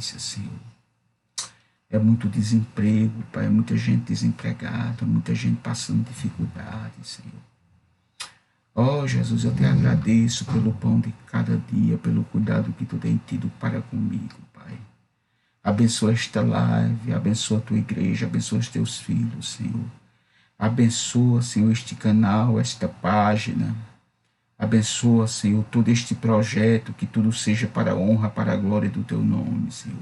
violência, Senhor. É muito desemprego, Pai, é muita gente desempregada, muita gente passando dificuldade, Senhor. Ó Jesus, eu te agradeço pelo pão de cada dia, pelo cuidado que tu tem tido para comigo, Pai. Abençoa esta live, abençoa a tua igreja, abençoa os teus filhos, Senhor. Abençoa, Senhor, este canal, esta página. Abençoa, Senhor, todo este projeto, que tudo seja para a honra, para a glória do teu nome, Senhor.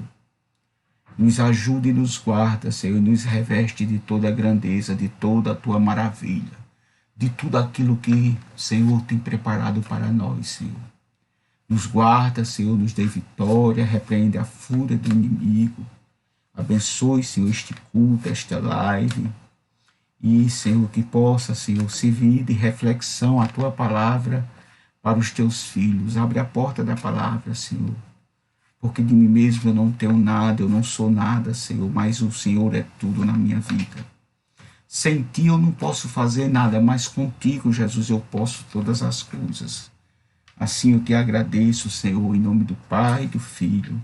Nos ajude e nos guarda, Senhor, e nos reveste de toda a grandeza, de toda a tua maravilha, de tudo aquilo que, Senhor, tem preparado para nós, Senhor. Nos guarda, Senhor, nos dê vitória, repreende a fúria do inimigo. Abençoe, Senhor, este culto, esta live. E, Senhor, que possa, Senhor, servir de reflexão a tua palavra para os teus filhos. Abre a porta da palavra, Senhor. Porque de mim mesmo eu não tenho nada, eu não sou nada, Senhor, mas o Senhor é tudo na minha vida. Sem ti eu não posso fazer nada, mas contigo, Jesus, eu posso todas as coisas. Assim eu te agradeço, Senhor, em nome do Pai, do Filho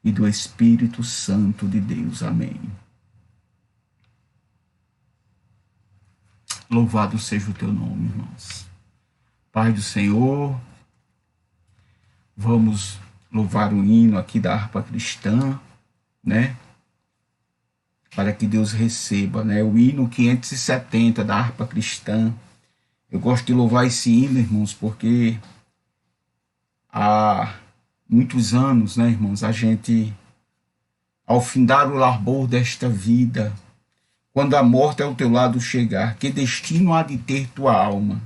e do Espírito Santo de Deus. Amém. Louvado seja o teu nome, irmãos. Pai do Senhor, vamos louvar o hino aqui da harpa cristã, né? Para que Deus receba, né? O hino 570 da harpa cristã. Eu gosto de louvar esse hino, irmãos, porque há muitos anos, né, irmãos, a gente, ao findar o labor desta vida, quando a morte ao teu lado chegar, que destino há de ter tua alma?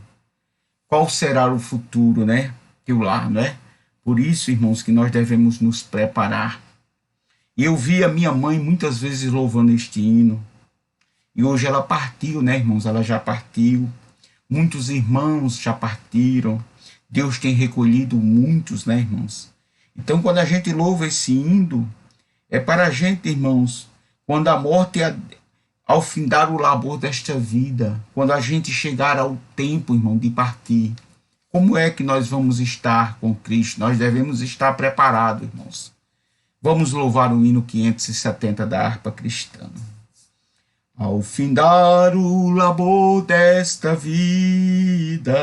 Qual será o futuro, né? Teu lar, né? Por isso, irmãos, que nós devemos nos preparar. E eu vi a minha mãe muitas vezes louvando este hino. E hoje ela partiu, né, irmãos? Ela já partiu. Muitos irmãos já partiram. Deus tem recolhido muitos, né, irmãos? Então, quando a gente louva esse hino, é para a gente, irmãos, quando a morte, ao findar o labor desta vida, quando a gente chegar ao tempo, irmão, de partir, como é que nós vamos estar com Cristo? Nós devemos estar preparados, irmãos. Vamos louvar o hino 570 da harpa cristã. Ao findar o labor desta vida,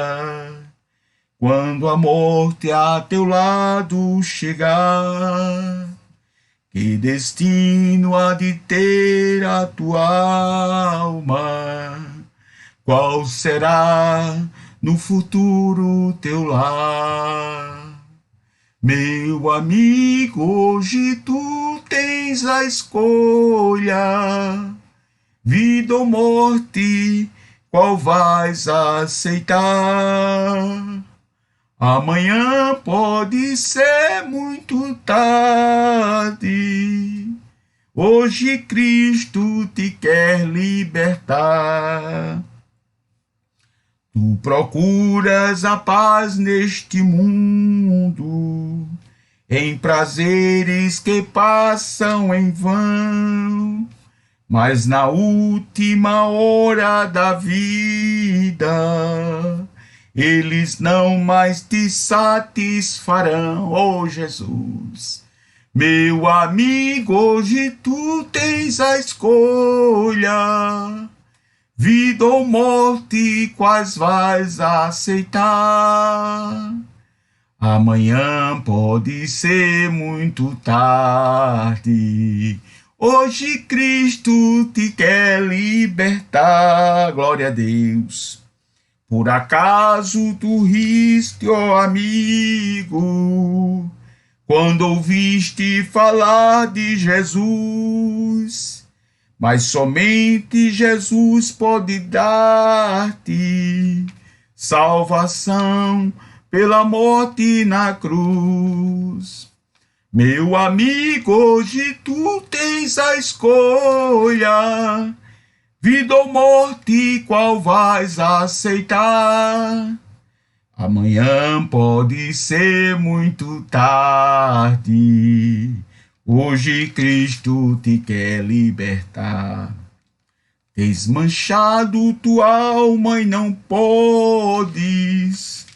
quando a morte a teu lado chegar, que destino há de ter a tua alma? Qual será no futuro teu lar? Meu amigo, hoje tu tens a escolha, vida ou morte, qual vais aceitar? Amanhã pode ser muito tarde, hoje Cristo te quer libertar. Tu procuras a paz neste mundo, em prazeres que passam em vão, mas na última hora da vida, eles não mais te satisfarão, oh Jesus. Meu amigo, hoje tu tens a escolha, vida ou morte, quais vais aceitar? Amanhã pode ser muito tarde, hoje Cristo te quer libertar, glória a Deus. Por acaso tu riste, ó amigo, quando ouviste falar de Jesus? Mas somente Jesus pode dar-te salvação pela morte na cruz. Meu amigo, hoje tu tens a escolha, vida ou morte, qual vais aceitar? Amanhã pode ser muito tarde, hoje Cristo te quer libertar. Tens manchado tua alma e não podes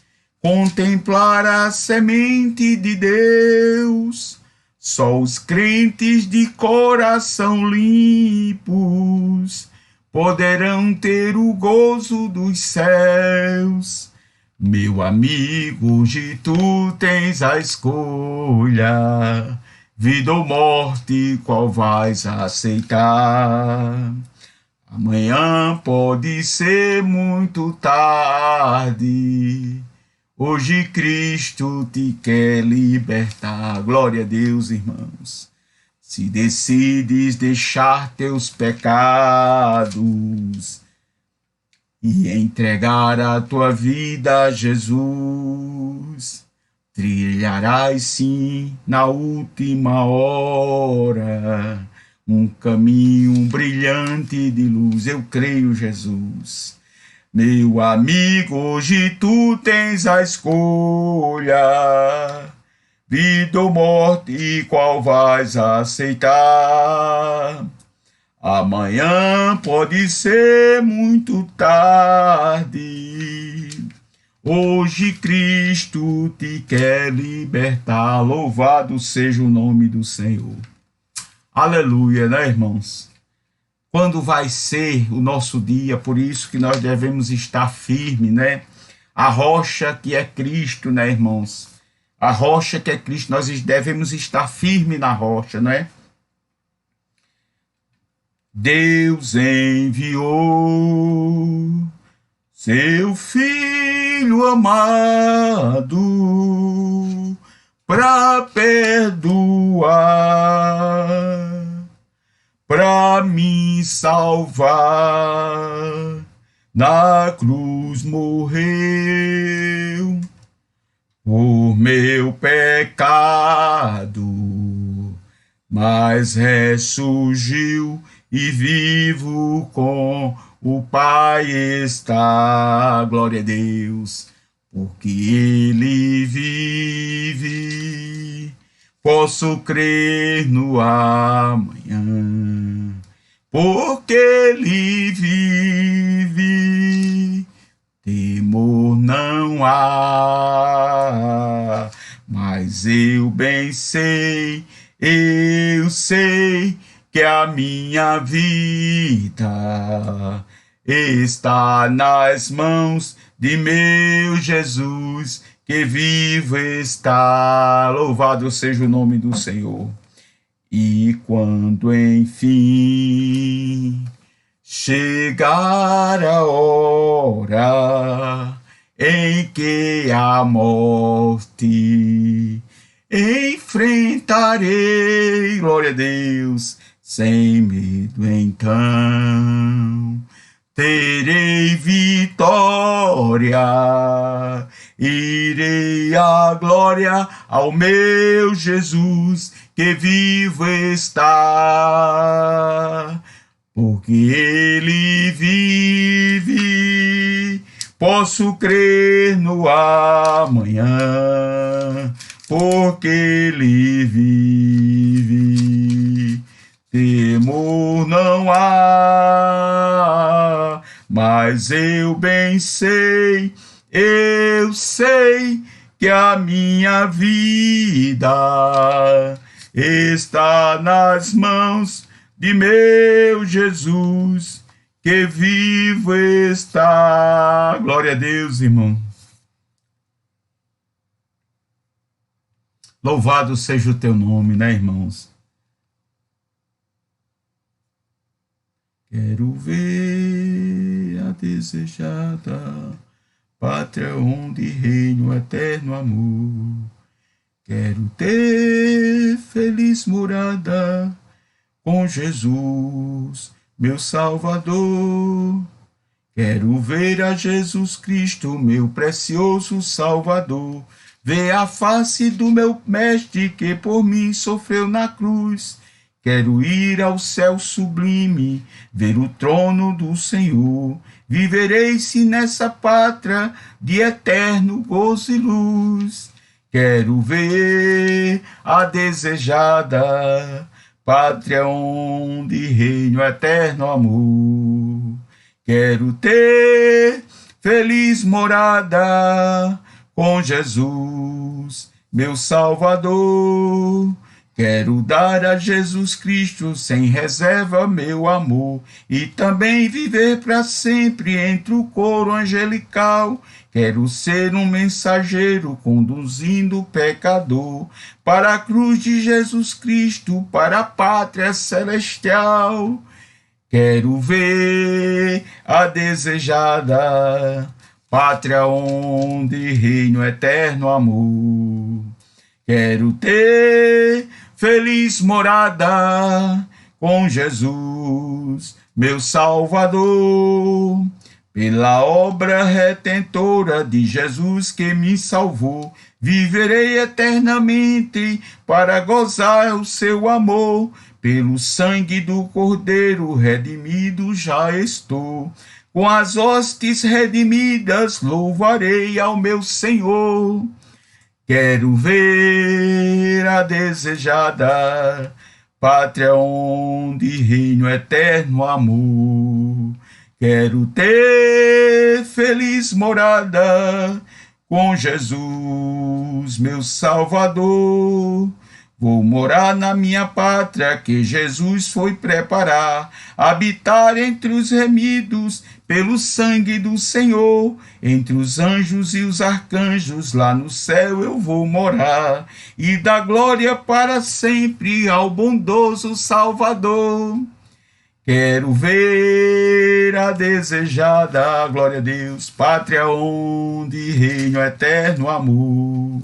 contemplar a semente de Deus. Só os crentes de coração limpos poderão ter o gozo dos céus. Meu amigo, hoje tu tens a escolha, vida ou morte, qual vais aceitar? Amanhã pode ser muito tarde, hoje Cristo te quer libertar. Glória a Deus, irmãos. Se decides deixar teus pecados e entregar a tua vida a Jesus, trilharás sim na última hora um caminho brilhante de luz. Eu creio, Jesus. Meu amigo, hoje tu tens a escolha, vida ou morte, qual vais aceitar? Amanhã pode ser muito tarde, hoje Cristo te quer libertar. Louvado seja o nome do Senhor. Aleluia, né, irmãos? Quando vai ser o nosso dia? Por isso que nós devemos estar firmes, né? A rocha que é Cristo, né, irmãos? A rocha que é Cristo, nós devemos estar firmes na rocha, né? Deus enviou seu Filho amado para perdoar, para me salvar. Na cruz morreu por meu pecado, mas ressurgiu e vivo com o Pai está. Glória a Deus, porque Ele vive, posso crer no amanhã, porque Ele vive, temor não há. Mas eu bem sei, eu sei que a minha vida está nas mãos de meu Jesus, que vivo está. Louvado seja o nome do Senhor. E quando enfim chegar a hora em que a morte enfrentarei, glória a Deus, sem medo então terei vitória, irei à glória ao meu Jesus, que vivo está, porque Ele vive, posso crer no amanhã, porque Ele vive, temor não há. Mas eu bem sei, eu sei que a minha vida está nas mãos de meu Jesus, que vivo está. Glória a Deus, irmão. Louvado seja o teu nome, né, irmãos? Quero ver a desejada pátria onde reina o eterno amor. Quero ter feliz morada com Jesus, meu Salvador. Quero ver a Jesus Cristo, meu precioso Salvador. Ver a face do meu mestre que por mim sofreu na cruz. Quero ir ao céu sublime, ver o trono do Senhor. Viverei-se nessa pátria de eterno gozo e luz. Quero ver a desejada pátria onde reina o eterno amor. Quero ter feliz morada com Jesus, meu Salvador. Quero dar a Jesus Cristo sem reserva meu amor e também viver para sempre entre o coro angelical. Quero ser um mensageiro conduzindo o pecador para a cruz de Jesus Cristo, para a pátria celestial. Quero ver a desejada pátria onde reina o eterno amor. Quero ter feliz morada com Jesus, meu Salvador. Pela obra redentora de Jesus que me salvou, viverei eternamente para gozar o seu amor. Pelo sangue do Cordeiro redimido já estou. Com as hostes redimidas louvarei ao meu Senhor. Quero ver a desejada pátria onde reina o eterno amor. Quero ter feliz morada com Jesus, meu Salvador. Vou morar na minha pátria que Jesus foi preparar, habitar entre os remidos pelo sangue do Senhor, entre os anjos e os arcanjos, lá no céu eu vou morar, e dar glória para sempre ao bondoso Salvador. Quero ver a desejada, glória a Deus, pátria onde reina o eterno amor.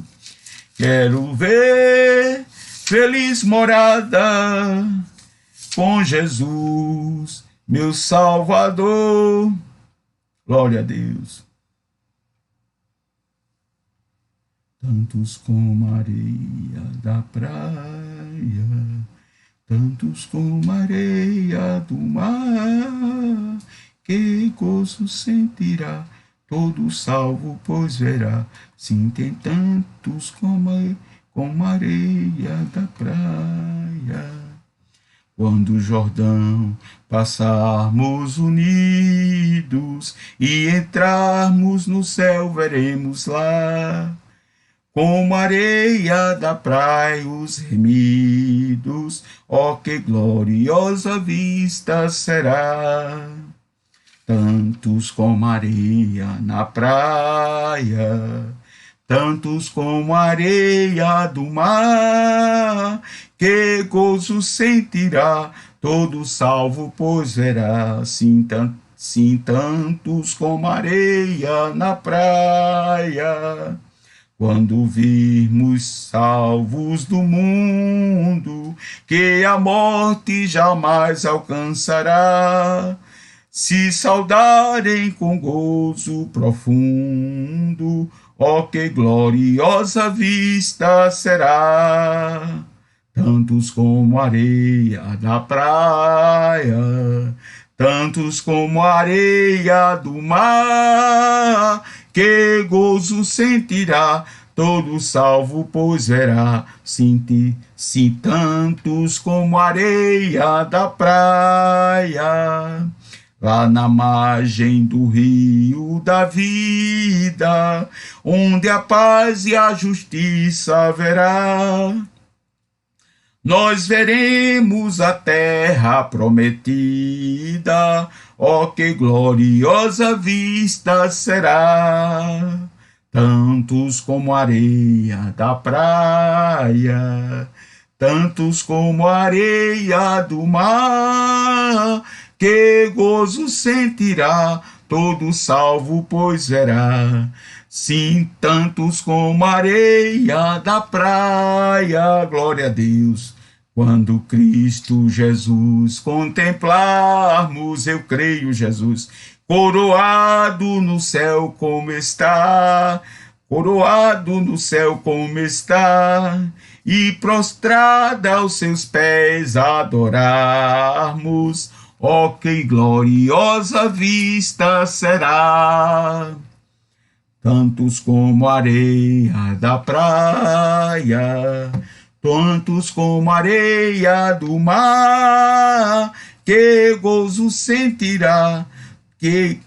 Quero ver feliz morada com Jesus, meu Salvador. Glória a Deus. Tantos como a areia da praia, tantos como a areia do mar, que gozo sentirá todo salvo, pois verá, sim, tem tantos como a areia da praia. Quando o Jordão passarmos unidos e entrarmos no céu, veremos lá, como a areia da praia os remidos, ó que gloriosa vista será. Tantos como a areia na praia, tantos como a areia do mar, que gozo sentirá todo salvo, pois verá, sim, tantos como a areia na praia. Quando virmos salvos do mundo, que a morte jamais alcançará, se saudarem com gozo profundo, ó que gloriosa vista será. Tantos como a areia da praia, tantos como a areia do mar, que gozo sentirá todo salvo, pois verá, sim, tantos como a areia da praia. Lá na margem do rio da vida, onde a paz e a justiça haverá, nós veremos a terra prometida, ó que gloriosa vista será. Tantos como a areia da praia, tantos como a areia do mar, que gozo sentirá todo salvo, pois verá, sim, tantos como a areia da praia. Glória a Deus. Quando Cristo Jesus contemplarmos, eu creio, Jesus, coroado no céu como está, coroado no céu como está, e prostrada aos seus pés adorarmos, ó que gloriosa vista será. Tantos como a areia da praia, tantos como a areia do mar, que gozo sentirá, que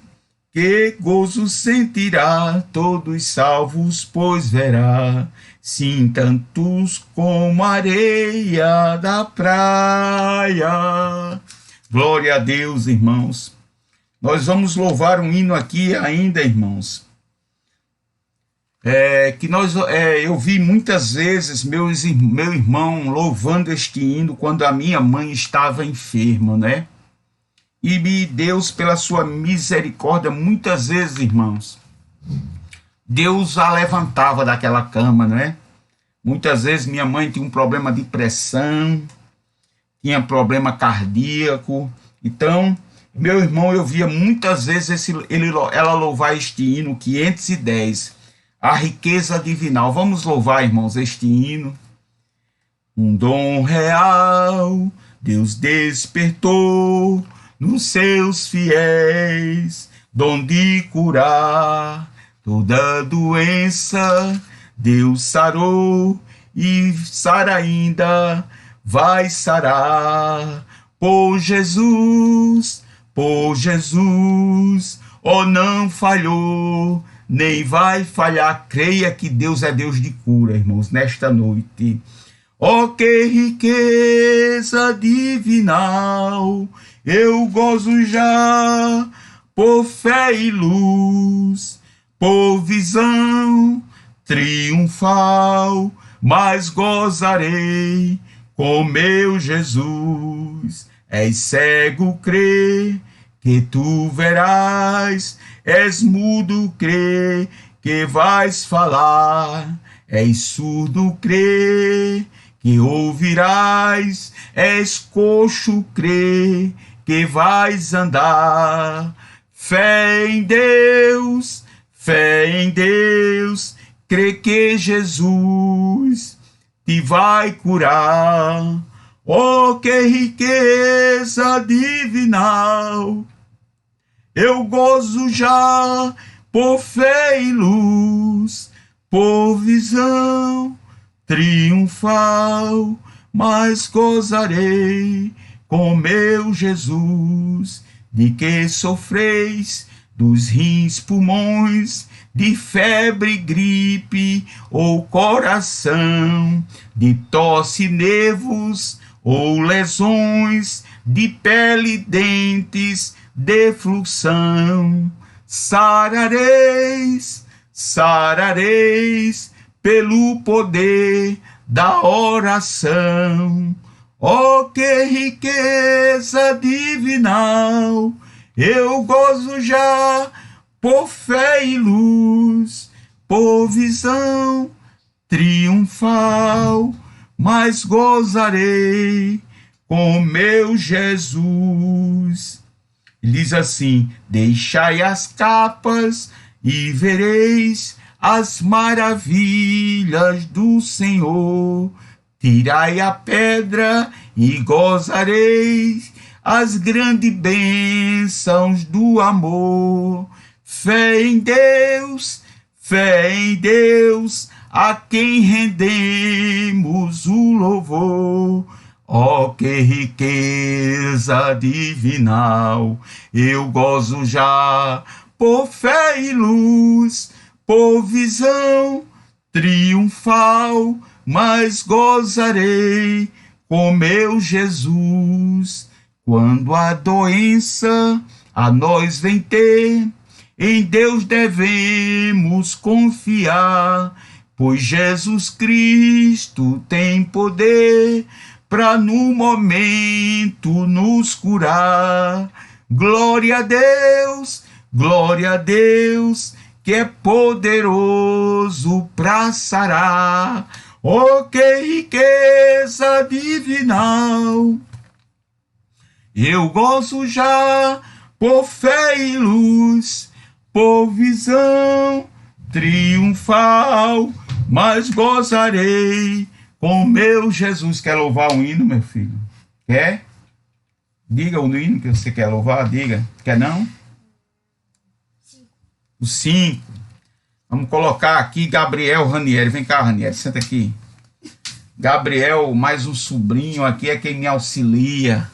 gozo sentirá todos salvos, pois verá, sim, tantos como a areia da praia. Glória a Deus, irmãos. Nós vamos louvar um hino aqui ainda, irmãos. Eu vi muitas vezes meu irmão louvando este hino quando a minha mãe estava enferma, né? E Deus, pela sua misericórdia, muitas vezes, irmãos, Deus a levantava daquela cama, né? Muitas vezes minha mãe tinha um problema de pressão, tinha problema cardíaco. Então, meu irmão, eu via muitas vezes ela louvar este hino 510, a riqueza divinal. Vamos louvar, irmãos, este hino. Um dom real Deus despertou nos seus fiéis, dom de curar toda doença. Deus sarou e sara ainda, vai sarar. Por Jesus, oh, não falhou, nem vai falhar. Creia que Deus é Deus de cura, irmãos, nesta noite. Oh, que riqueza divinal, eu gozo já, por fé e luz, por visão triunfal, mas gozarei com meu Jesus. És cego, crê, que tu verás, és mudo, crê, que vais falar, és surdo, crê, que ouvirás, és coxo, crê, que vais andar. Fé em Deus, crê que Jesus te vai curar. Oh, que riqueza divinal, eu gozo já, por fé e luz, por visão triunfal, mas gozarei com meu Jesus. De que sofreis dos rins, pulmões, de febre, gripe ou coração, de tosse, nervos ou lesões, de pele, dentes, defluxão, sarareis, pelo poder da oração. Oh, que riqueza divinal, eu gozo já, por fé e luz, por visão triunfal, mas gozarei com meu Jesus. Ele diz assim: deixai as capas e vereis as maravilhas do Senhor. Tirai a pedra e gozareis as grandes bênçãos do amor. Fé em Deus, a quem rendemos o louvor. Oh, que riqueza divinal, eu gozo já, por fé e luz, por visão triunfal, mas gozarei com meu Jesus. Quando a doença a nós vem ter, em Deus devemos confiar, pois Jesus Cristo tem poder para no momento nos curar. Glória a Deus, que é poderoso para sarar. Oh, que riqueza divinal, eu gozo já, por fé e luz, por visão triunfal, mas gozarei com meu Jesus. Quer louvar um hino, meu filho? Quer? Diga o hino que você quer louvar, diga. Quer não? O 5. Vamos colocar aqui Gabriel Ranieri. Vem cá, Ranieri, senta aqui. Gabriel, mais um sobrinho aqui, é quem me auxilia.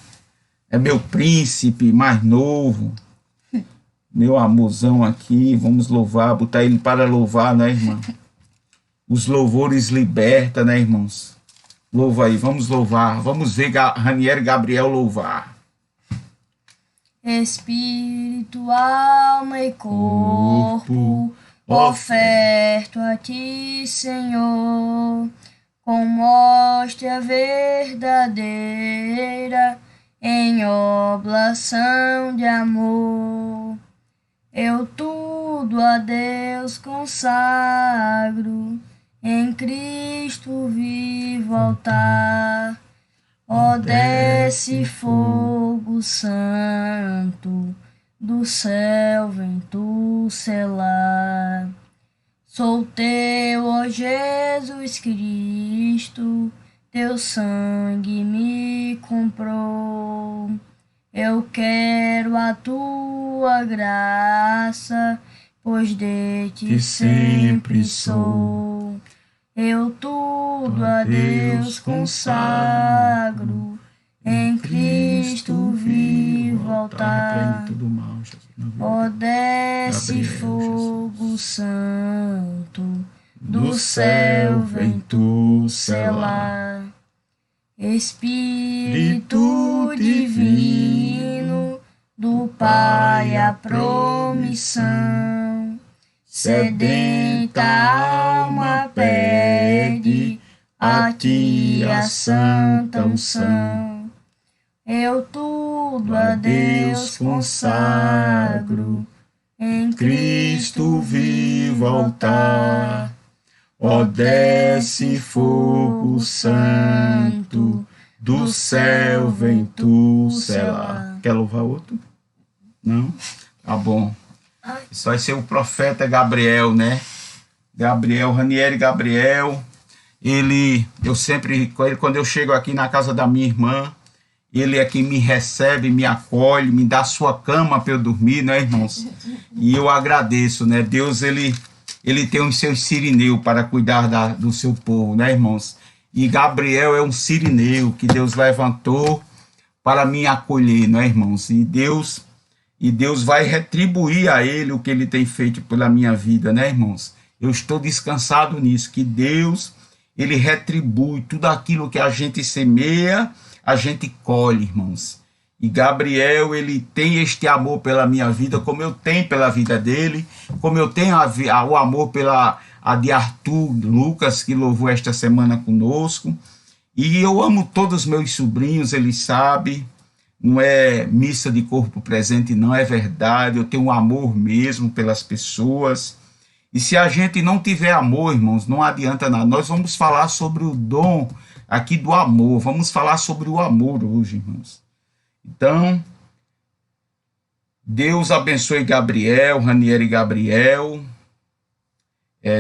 É meu príncipe mais novo. Meu amorzão aqui. Vamos louvar, botar ele para louvar, né, irmã? Os louvores liberta, né, irmãos? Louva aí, vamos louvar. Vamos ver Ranieri Gabriel louvar. Espírito, alma e corpo, oferto a ti, Senhor, com hóstia verdadeira, em oblação de amor. Eu tudo a Deus consagro, em Cristo vivo altar. Ó, desce fogo santo, do céu vem tu selar. Sou teu, ó Jesus Cristo, teu sangue me comprou. Eu quero a tua graça, pois de ti sempre sou. Eu tudo a Deus consagro, em Cristo vivo altar. Ó, desce fogo santo, do céu vem tu selar. Espírito divino, do Pai a promissão, sedenta alma pede a ti a santa unção. Eu tudo a Deus consagro, em Cristo vivo altar. Ó, desce fogo santo, do céu vem tu selar. Quer louvar outro? Não? Tá bom. Isso vai ser o profeta Gabriel, né? Gabriel, Ranieri Gabriel. Eu sempre, quando eu chego aqui na casa da minha irmã, ele é quem me recebe, me acolhe, me dá sua cama para eu dormir, né, irmãos? E eu agradeço, né? Deus, ele tem os seus sirineus para cuidar do seu povo, né, irmãos? E Gabriel é um sirineu que Deus levantou para me acolher, né, irmãos? E Deus vai retribuir a ele o que ele tem feito pela minha vida, né, irmãos? Eu estou descansado nisso, que Deus, ele retribui tudo aquilo que a gente semeia, a gente colhe, irmãos. E Gabriel, ele tem este amor pela minha vida, como eu tenho pela vida dele, como eu tenho o amor pela a de Arthur Lucas, que louvou esta semana conosco. E eu amo todos os meus sobrinhos, ele sabe. Não é missa de corpo presente, não, é verdade. Eu tenho um amor mesmo pelas pessoas. E se a gente não tiver amor, irmãos, não adianta nada. Nós vamos falar sobre o dom aqui do amor. Vamos falar sobre o amor hoje, irmãos. Então, Deus abençoe Gabriel, Ranieri Gabriel.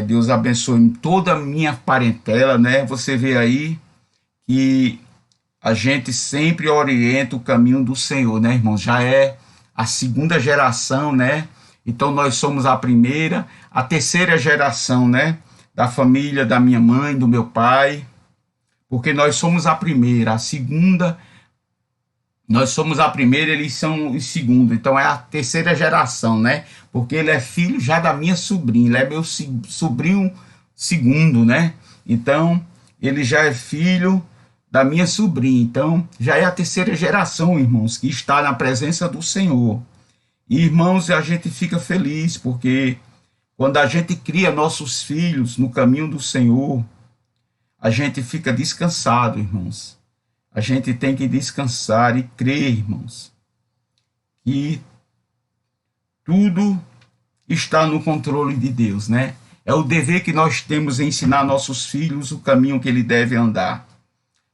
Deus abençoe toda a minha parentela, né? Você vê aí que a gente sempre orienta o caminho do Senhor, né, irmãos? Já é a segunda geração, né? Então nós somos a primeira, a terceira geração, né? Da família da minha mãe, do meu pai, porque nós somos a primeira, a segunda, nós somos a primeira, eles são os segundos, então é a terceira geração, né? Porque ele é filho já da minha sobrinha, ele é meu sobrinho segundo, né? Então ele já é filho da minha sobrinha, então já é a terceira geração, irmãos, que está na presença do Senhor. E, irmãos, a gente fica feliz, porque quando a gente cria nossos filhos no caminho do Senhor, a gente fica descansado, irmãos. A gente tem que descansar e crer, irmãos, que tudo está no controle de Deus, né? É o dever que nós temos em ensinar nossos filhos o caminho que ele deve andar,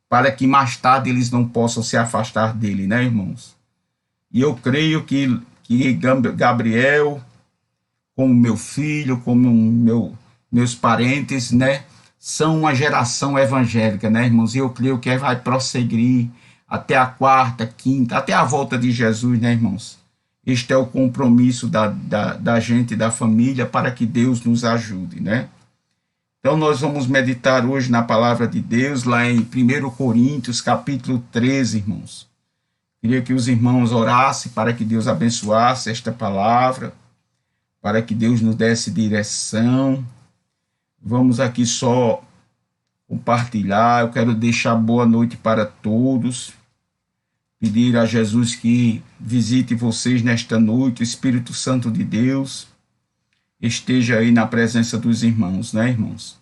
para que mais tarde eles não possam se afastar dele, né, irmãos? E eu creio que Gabriel, como meu filho, como meus parentes, né, são uma geração evangélica, né, irmãos? E eu creio que vai prosseguir até a quarta, quinta, até a volta de Jesus, né, irmãos? Este é o compromisso da gente, da família, para que Deus nos ajude, né? Então nós vamos meditar hoje na palavra de Deus, lá em 1 Coríntios, capítulo 13, irmãos. Queria que os irmãos orassem para que Deus abençoasse esta palavra, para que Deus nos desse direção. Vamos aqui só compartilhar. Eu quero deixar boa noite para todos. Pedir a Jesus que visite vocês nesta noite. O Espírito Santo de Deus esteja aí na presença dos irmãos, né, irmãos?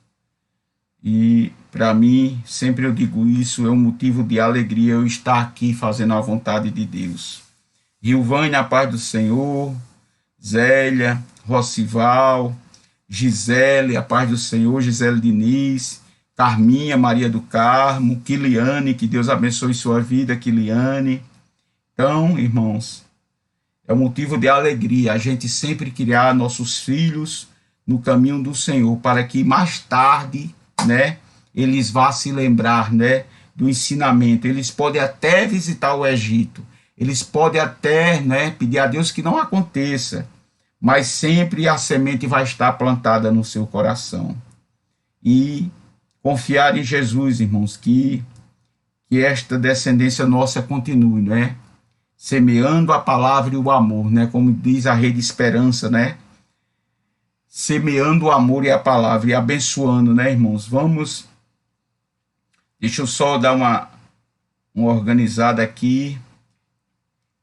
E para mim, sempre eu digo isso, é um motivo de alegria eu estar aqui fazendo a vontade de Deus. Rilvânia, a paz do Senhor. Zélia, Rocival, Gisele, a paz do Senhor. Gisele Diniz, Carminha, Maria do Carmo, Quiliane, que Deus abençoe sua vida, Quiliane. Então, irmãos, é um motivo de alegria a gente sempre criar nossos filhos no caminho do Senhor, para que mais tarde, né, eles vá se lembrar, né, do ensinamento. Eles podem até visitar o Egito, eles podem até, né, pedir a Deus que não aconteça, mas sempre a semente vai estar plantada no seu coração. E confiar em Jesus, irmãos, que esta descendência nossa continue, né, semeando a palavra e o amor, né, como diz a Rede Esperança, né, semeando o amor e a palavra e abençoando, né, irmãos? Vamos, deixa eu só dar uma organizada aqui.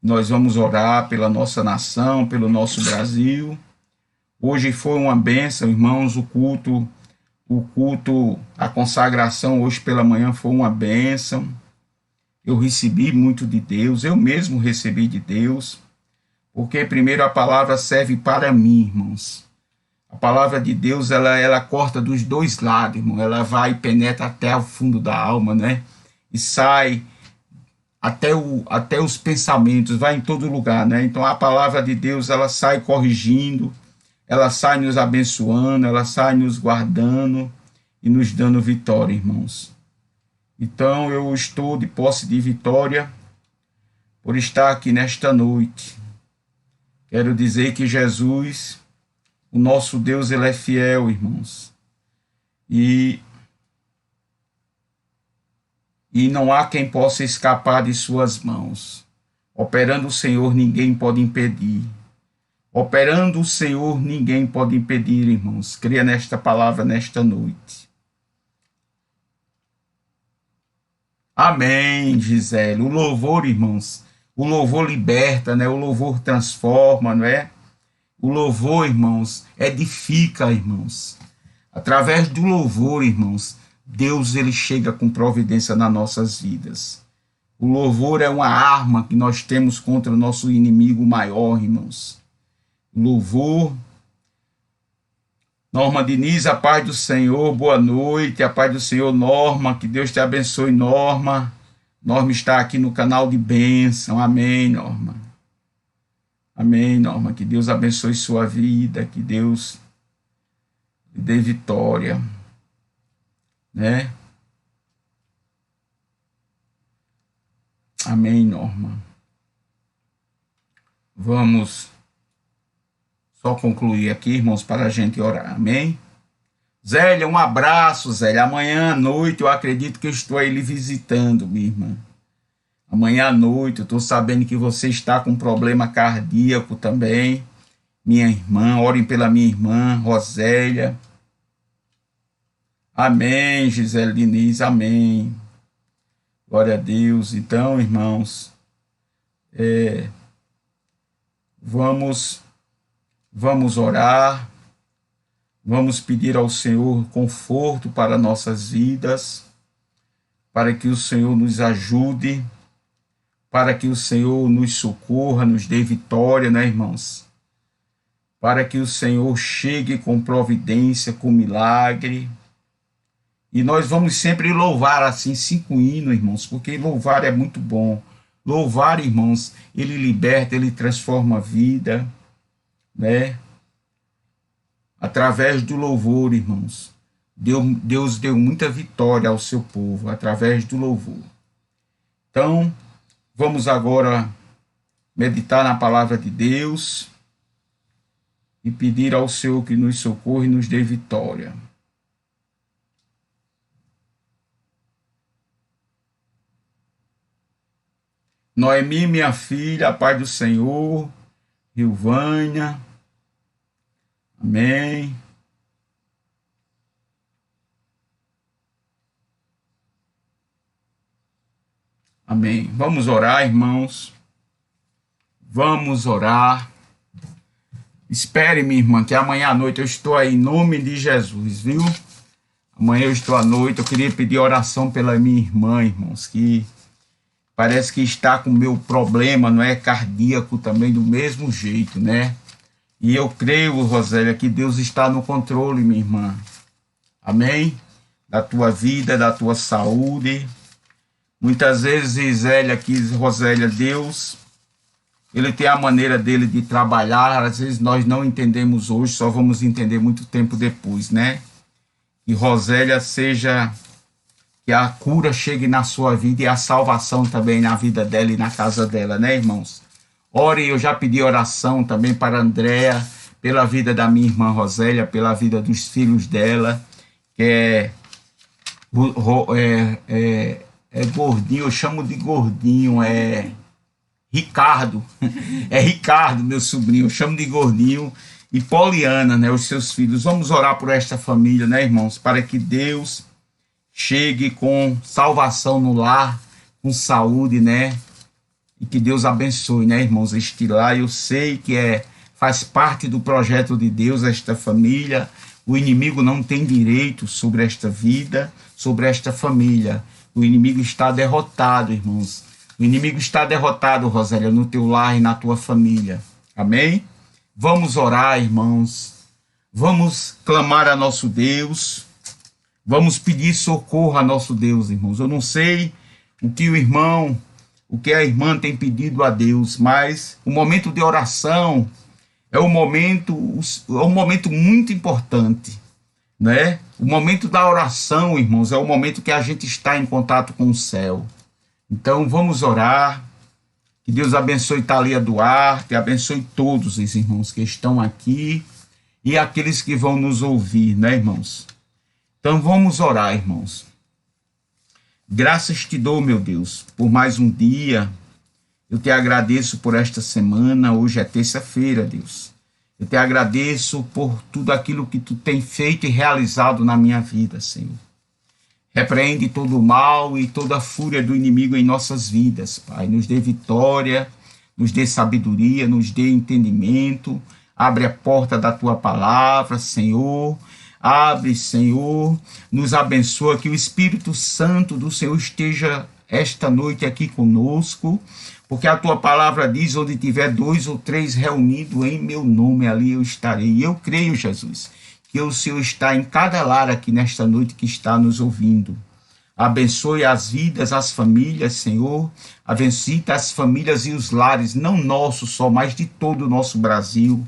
Nós vamos orar pela nossa nação, pelo nosso Brasil. Hoje foi uma bênção, irmãos, o culto, a consagração hoje pela manhã foi uma bênção. Eu recebi muito de Deus, eu mesmo recebi de Deus, porque primeiro a palavra serve para mim, irmãos. A palavra de Deus, ela corta dos dois lados, irmão. Ela vai e penetra até o fundo da alma, né? E sai até os pensamentos, vai em todo lugar, né? Então a palavra de Deus, ela sai corrigindo, ela sai nos abençoando, ela sai nos guardando e nos dando vitória, irmãos. Então eu estou de posse de vitória por estar aqui nesta noite. Quero dizer que Jesus, o nosso Deus, ele é fiel, irmãos. E não há quem possa escapar de suas mãos. Operando o Senhor, ninguém pode impedir. Operando o Senhor, ninguém pode impedir, irmãos. Creia nesta palavra nesta noite. Amém, Gisele. O louvor, irmãos, o louvor liberta, né? O louvor transforma, não é? O louvor, irmãos, edifica, irmãos. Através do louvor, irmãos, Deus, ele chega com providência nas nossas vidas. O louvor é uma arma que nós temos contra o nosso inimigo maior, irmãos. O louvor. Norma Diniz, a paz do Senhor, boa noite, a paz do Senhor, Norma, que Deus te abençoe, Norma. Norma está aqui no canal de bênção, amém, Norma. Amém, Norma, que Deus abençoe sua vida, que Deus lhe dê vitória, né? Amém, Norma. Vamos só concluir aqui, irmãos, para a gente orar, amém? Zélia, um abraço, Zélia. Amanhã à noite eu acredito que eu estou aí lhe visitando, minha irmã. Amanhã à noite eu estou sabendo que você está com problema cardíaco também. Minha irmã, orem pela minha irmã, Rosélia. Amém, Gisele Diniz, amém. Glória a Deus. Então, irmãos, vamos orar, vamos pedir ao Senhor conforto para nossas vidas, para que o Senhor nos ajude, para que o Senhor nos socorra, nos dê vitória, né, irmãos? Para que o Senhor chegue com providência, com milagre. E nós vamos sempre louvar assim 5 hinos, irmãos, porque louvar é muito bom. Louvar, irmãos, ele liberta, ele transforma a vida, né? Através do louvor, irmãos. Deus deu muita vitória ao seu povo, através do louvor. Então, vamos agora meditar na palavra de Deus e pedir ao Senhor que nos socorra e nos dê vitória. Noemi, minha filha, a paz do Senhor. Rilvânia. Amém. Amém. Vamos orar, irmãos. Vamos orar. Espere, minha irmã, que amanhã à noite eu estou aí, em nome de Jesus, viu? Amanhã eu estou à noite, eu queria pedir oração pela minha irmã, irmãos, que parece que está com o meu problema, não é? Cardíaco também, do mesmo jeito, né? E eu creio, Rosélia, que Deus está no controle, minha irmã. Amém? Da tua vida, da tua saúde. Muitas vezes, Rosélia, Deus, Ele tem a maneira dele de trabalhar. Às vezes nós não entendemos hoje, só vamos entender muito tempo depois, né? Que Rosélia que a cura chegue na sua vida e a salvação também na vida dela e na casa dela, né, irmãos? Ore, eu já pedi oração também para a Andréa, pela vida da minha irmã Rosélia, pela vida dos filhos dela, que é gordinho, eu chamo de gordinho, Ricardo, é Ricardo, meu sobrinho, eu chamo de gordinho, e Poliana, né, os seus filhos. Vamos orar por esta família, né, irmãos, para que Deus chegue com salvação no lar, com saúde, né, e que Deus abençoe, né, irmãos, este lar. Eu sei que faz parte do projeto de Deus esta família. O inimigo não tem direito sobre esta vida, sobre esta família. O inimigo está derrotado, irmãos. O inimigo está derrotado, Rosélia, no teu lar e na tua família. Amém? Vamos orar, irmãos. Vamos clamar a nosso Deus. Vamos pedir socorro a nosso Deus, irmãos. Eu não sei o que a irmã tem pedido a Deus, mas o momento de oração é um momento muito importante, né? O momento da oração, irmãos, é o momento que a gente está em contato com o céu. Então, vamos orar. Que Deus abençoe Thalia Duarte, abençoe todos os irmãos que estão aqui e aqueles que vão nos ouvir, né, irmãos? Então, vamos orar, irmãos. Graças te dou, meu Deus, por mais um dia. Eu te agradeço por esta semana. Hoje é terça-feira, Deus. Eu te agradeço por tudo aquilo que tu tem feito e realizado na minha vida, Senhor. Repreende todo o mal e toda a fúria do inimigo em nossas vidas, Pai. Nos dê vitória, nos dê sabedoria, nos dê entendimento. Abre a porta da tua palavra, Senhor. Abre, Senhor. Nos abençoa, que o Espírito Santo do Senhor esteja esta noite aqui conosco, porque a tua palavra diz: onde tiver 2 ou 3 reunidos em meu nome, ali eu estarei. E eu creio, Jesus, que o Senhor está em cada lar aqui nesta noite que está nos ouvindo. Abençoe as vidas, as famílias, Senhor. Abençoe as famílias e os lares, não nossos só, mas de todo o nosso Brasil.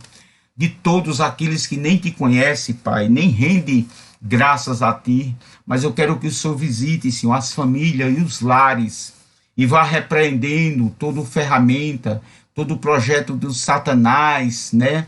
De todos aqueles que nem te conhecem, Pai, nem rende graças a ti. Mas eu quero que o Senhor visite, Senhor, as famílias e os lares, e vá repreendendo toda ferramenta, todo o projeto do Satanás, né?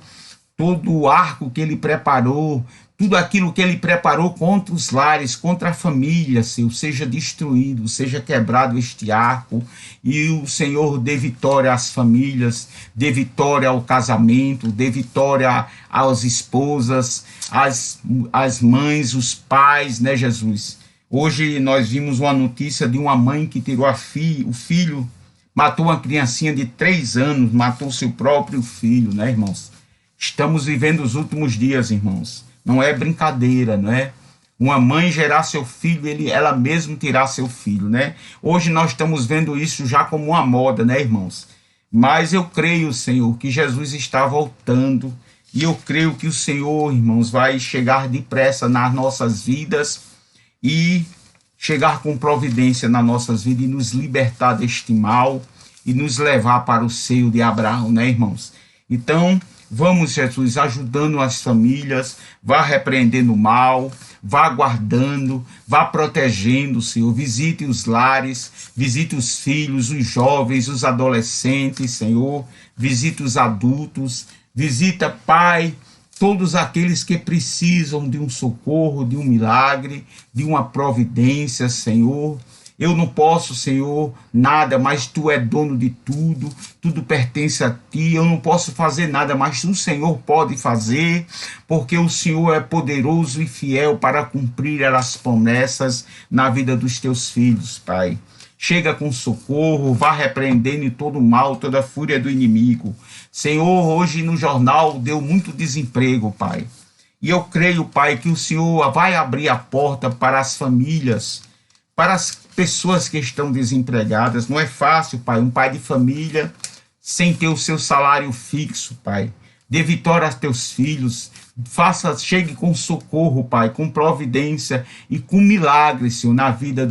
Todo o arco que ele preparou, tudo aquilo que ele preparou contra os lares, contra a família, Senhor, seja destruído, seja quebrado este arco, e o Senhor dê vitória às famílias, dê vitória ao casamento, dê vitória às esposas, às mães, os pais, né, Jesus? Hoje nós vimos uma notícia de uma mãe que tirou o filho, matou uma criancinha de 3 anos, matou seu próprio filho, né, irmãos? Estamos vivendo os últimos dias, irmãos. Não é brincadeira, não é? Uma mãe gerar seu filho, ela mesma tirar seu filho, né? Hoje nós estamos vendo isso já como uma moda, né, irmãos? Mas eu creio, Senhor, que Jesus está voltando. E eu creio que o Senhor, irmãos, vai chegar depressa nas nossas vidas e chegar com providência nas nossas vidas e nos libertar deste mal e nos levar para o seio de Abraão, né, irmãos? Então, vamos, Jesus, ajudando as famílias, vá repreendendo o mal, vá guardando, vá protegendo, Senhor. Visite os lares, visite os filhos, os jovens, os adolescentes, Senhor. Visite os adultos, visita, Pai, todos aqueles que precisam de um socorro, de um milagre, de uma providência, Senhor. Eu não posso, Senhor, nada, mas Tu é dono de tudo, tudo pertence a Ti. Eu não posso fazer nada, mas o Senhor pode fazer, porque o Senhor é poderoso e fiel para cumprir as promessas na vida dos Teus filhos, Pai. chega com socorro, vá repreendendo todo o mal, toda a fúria do inimigo. Senhor, hoje no jornal deu muito desemprego, Pai. E eu creio, Pai, que o Senhor vai abrir a porta para as famílias, para as pessoas que estão desempregadas. Não é fácil, Pai, um pai de família sem ter o seu salário fixo, Pai. Dê vitória aos teus filhos, chegue com socorro, Pai, com providência e com milagre, Senhor, na vida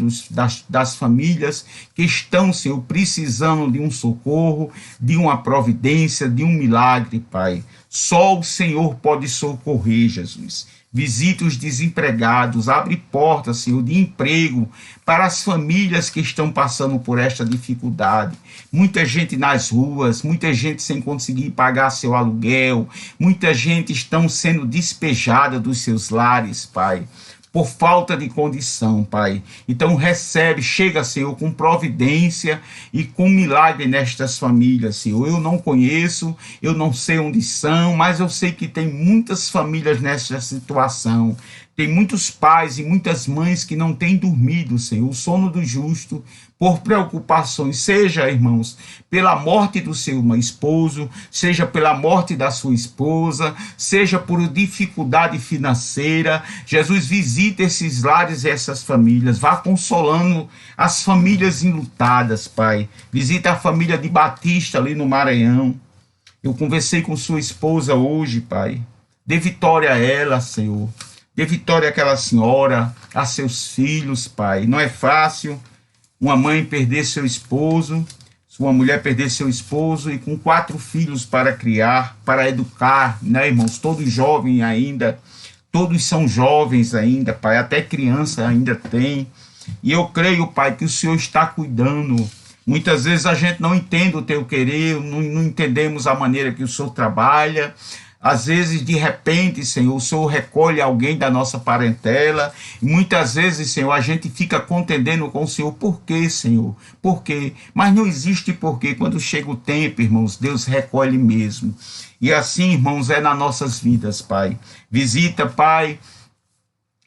das famílias que estão, Senhor, precisando de um socorro, de uma providência, de um milagre, Pai. Só o Senhor pode socorrer, Jesus. Visita os desempregados, abre portas, Senhor, de emprego para as famílias que estão passando por esta dificuldade. Muita gente nas ruas, muita gente sem conseguir pagar seu aluguel, muita gente estão sendo despejada dos seus lares, Pai, por falta de condição, Pai. Então recebe, chega, Senhor, com providência e com milagre nestas famílias, Senhor. Eu não conheço, eu não sei onde são, mas eu sei que tem muitas famílias nesta situação. Tem muitos pais e muitas mães que não têm dormido, Senhor, o sono do justo, por preocupações, seja, irmãos, pela morte do seu esposo, seja pela morte da sua esposa, seja por dificuldade financeira. Jesus, visita esses lares e essas famílias, vá consolando as famílias enlutadas, Pai. Visita a família de Batista ali no Maranhão. Eu conversei com sua esposa hoje, Pai. Dê vitória a ela, Senhor. Dê vitória àquela senhora, a seus filhos, Pai. Não é fácil uma mãe perder seu esposo, uma mulher perder seu esposo e com 4 filhos para criar, para educar, né, irmãos? Todos jovens ainda, todos são jovens ainda, Pai. Até criança ainda tem. E eu creio, Pai, que o Senhor está cuidando. Muitas vezes a gente não entende o teu querer, não entendemos a maneira que o Senhor trabalha. Às vezes, de repente, Senhor, o Senhor recolhe alguém da nossa parentela. E muitas vezes, Senhor, a gente fica contendendo com o Senhor. Por quê, Senhor? Por quê? Mas não existe porquê. Quando chega o tempo, irmãos, Deus recolhe mesmo. E assim, irmãos, é nas nossas vidas, Pai. Visita, Pai,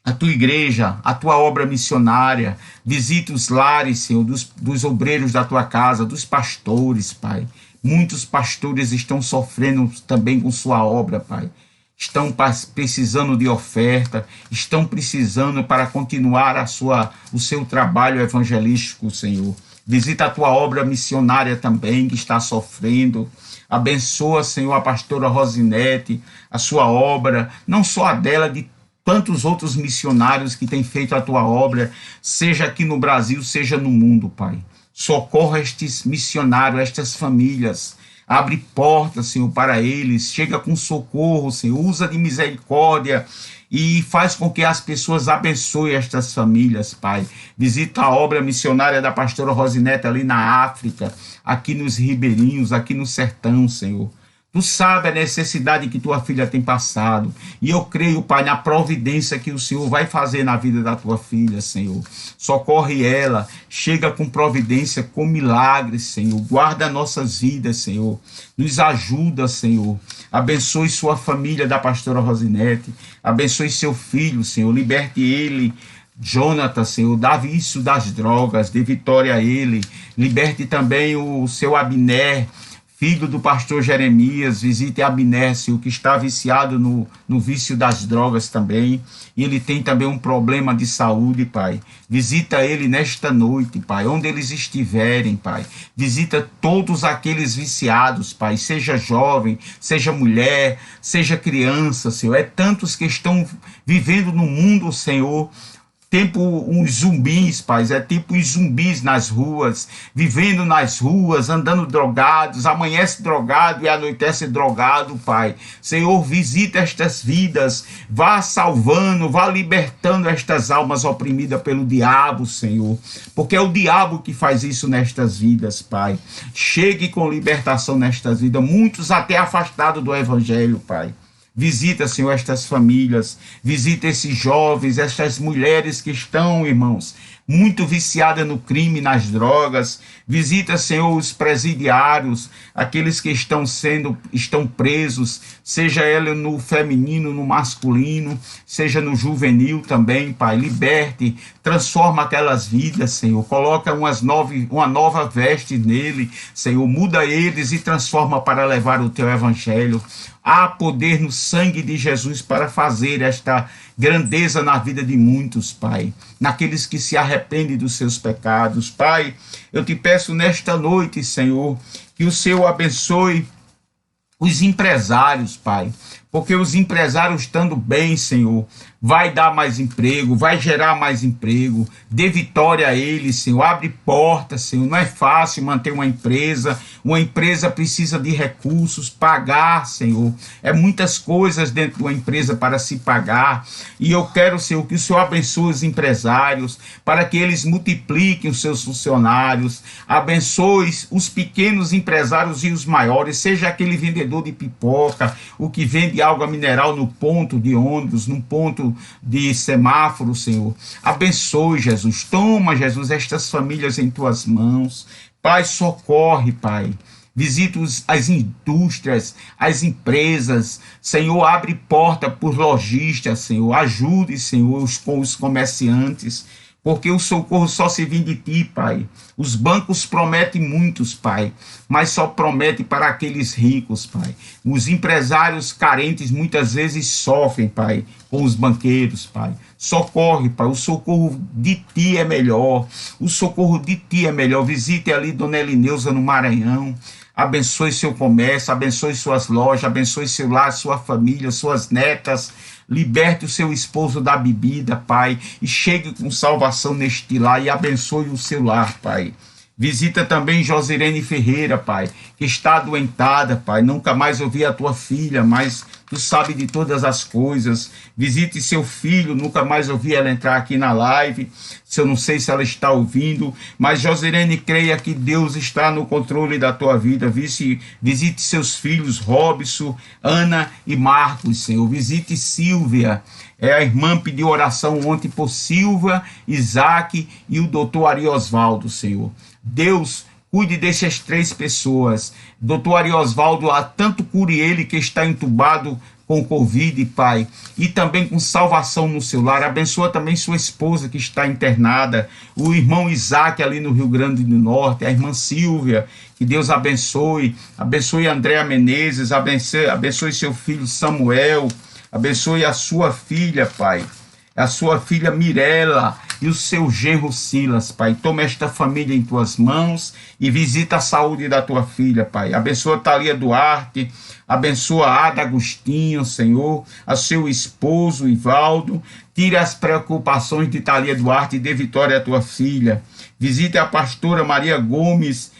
a tua igreja, a tua obra missionária. Visita os lares, Senhor, dos obreiros da tua casa, dos pastores, Pai. Muitos pastores estão sofrendo também com sua obra, Pai. Estão precisando de oferta, estão precisando para continuar o seu trabalho evangelístico, Senhor. Visita a tua obra missionária também, que está sofrendo. Abençoa, Senhor, a pastora Rosinete, a sua obra, não só a dela, de tantos outros missionários que têm feito a tua obra, seja aqui no Brasil, seja no mundo, Pai. Socorra estes missionários, estas famílias. Abre portas, Senhor, para eles. Chega com socorro, Senhor. Usa de misericórdia e faz com que as pessoas abençoem estas famílias, Pai. Visita a obra missionária da pastora Rosinete ali na África, aqui nos ribeirinhos, aqui no sertão, Senhor. Tu sabe a necessidade que tua filha tem passado. E eu creio, Pai, na providência que o Senhor vai fazer na vida da tua filha, Senhor. Socorre ela, chega com providência, com milagres, Senhor. Guarda nossas vidas, Senhor. Nos ajuda, Senhor. Abençoe sua família da pastora Rosinete. Abençoe seu filho, Senhor. Liberte ele, Jonathan, Senhor. Dá vício das drogas, dê vitória a ele. Liberte também o seu Abner, filho do pastor Jeremias. Visite Abner, Senhor, que está viciado no vício das drogas também. E ele tem também um problema de saúde, Pai. Visita ele nesta noite, Pai, onde eles estiverem, Pai. Visita todos aqueles viciados, Pai, seja jovem, seja mulher, seja criança, Senhor. É tantos que estão vivendo no mundo, Senhor, tempo uns zumbis, Pai, é tipo uns zumbis nas ruas, vivendo nas ruas, andando drogados, amanhece drogado e anoitece drogado, Pai. Senhor, visita estas vidas, vá salvando, vá libertando estas almas oprimidas pelo diabo, Senhor, porque é o diabo que faz isso nestas vidas, Pai. Chegue com libertação nestas vidas, muitos até afastados do Evangelho, Pai. Visita, Senhor, estas famílias, visita esses jovens, estas mulheres que estão, irmãos, muito viciada no crime, nas drogas. Visita, Senhor, os presidiários, aqueles que estão presos, seja ele no feminino, no masculino, seja no juvenil também, Pai. Liberte, transforma aquelas vidas, Senhor. Coloca uma nova veste nele, Senhor. Muda eles e transforma para levar o teu evangelho. Há poder no sangue de Jesus para fazer esta grandeza na vida de muitos, Pai. Naqueles que se arrependem dos seus pecados. Pai, eu te peço nesta noite, Senhor, que o Senhor abençoe os empresários, Pai. Porque os empresários estando bem, Senhor, vai dar mais emprego, vai gerar mais emprego. Dê vitória a eles, Senhor. Abre portas, Senhor. Não é fácil manter uma empresa. Uma empresa precisa de recursos, pagar, Senhor. É muitas coisas dentro de uma empresa para se pagar. E eu quero, Senhor, que o Senhor abençoe os empresários, para que eles multipliquem os seus funcionários. Abençoe os pequenos empresários e os maiores, seja aquele vendedor de pipoca, o que vende água mineral no ponto de ônibus, no ponto de semáforo, Senhor. Abençoe, Jesus. Toma, Jesus, estas famílias em tuas mãos. Pai, socorre, Pai. Visita as indústrias, as empresas. Senhor, abre porta por lojistas, Senhor. Ajude, Senhor, com os comerciantes. Porque o socorro só se vem de ti, Pai. Os bancos prometem muitos, Pai, mas só prometem para aqueles ricos, Pai. Os empresários carentes muitas vezes sofrem, Pai, com os banqueiros, Pai. Socorre, Pai, o socorro de ti é melhor. O socorro de ti é melhor. Visite ali Dona Elineusa no Maranhão. Abençoe seu comércio, abençoe suas lojas, abençoe seu lar, sua família, suas netas. Liberte o seu esposo da bebida, Pai, e chegue com salvação neste lar e abençoe o seu lar, Pai. Visita também Josirene Ferreira, Pai, que está adoentada, Pai. Nunca mais ouvi a tua filha, mas tu sabe de todas as coisas. Visite seu filho, nunca mais ouvi ela entrar aqui na live. Eu não sei se ela está ouvindo, mas Josirene, creia que Deus está no controle da tua vida. Visite seus filhos, Robson, Ana e Marcos, Senhor. Visite Silvia. A irmã pediu oração ontem por Silvia, Isaac e o doutor Ari Osvaldo, Senhor. Deus, cuide dessas três pessoas. Doutor Ari Osvaldo, tanto cure ele que está entubado com Covid, Pai, e também com salvação no seu lar. Abençoa também sua esposa que está internada, o irmão Isaac ali no Rio Grande do Norte, a irmã Silvia, que Deus abençoe. Abençoe Andréa Menezes, abençoe seu filho Samuel, abençoe a sua filha, Pai, a sua filha Mirela e o seu genro Silas, Pai. Toma esta família em tuas mãos e visita a saúde da tua filha, Pai. Abençoa Thalia Duarte, abençoa Ada Agostinho, Senhor, a seu esposo Ivaldo. Tire as preocupações de Thalia Duarte e dê vitória à tua filha. Visite a pastora Maria Gomes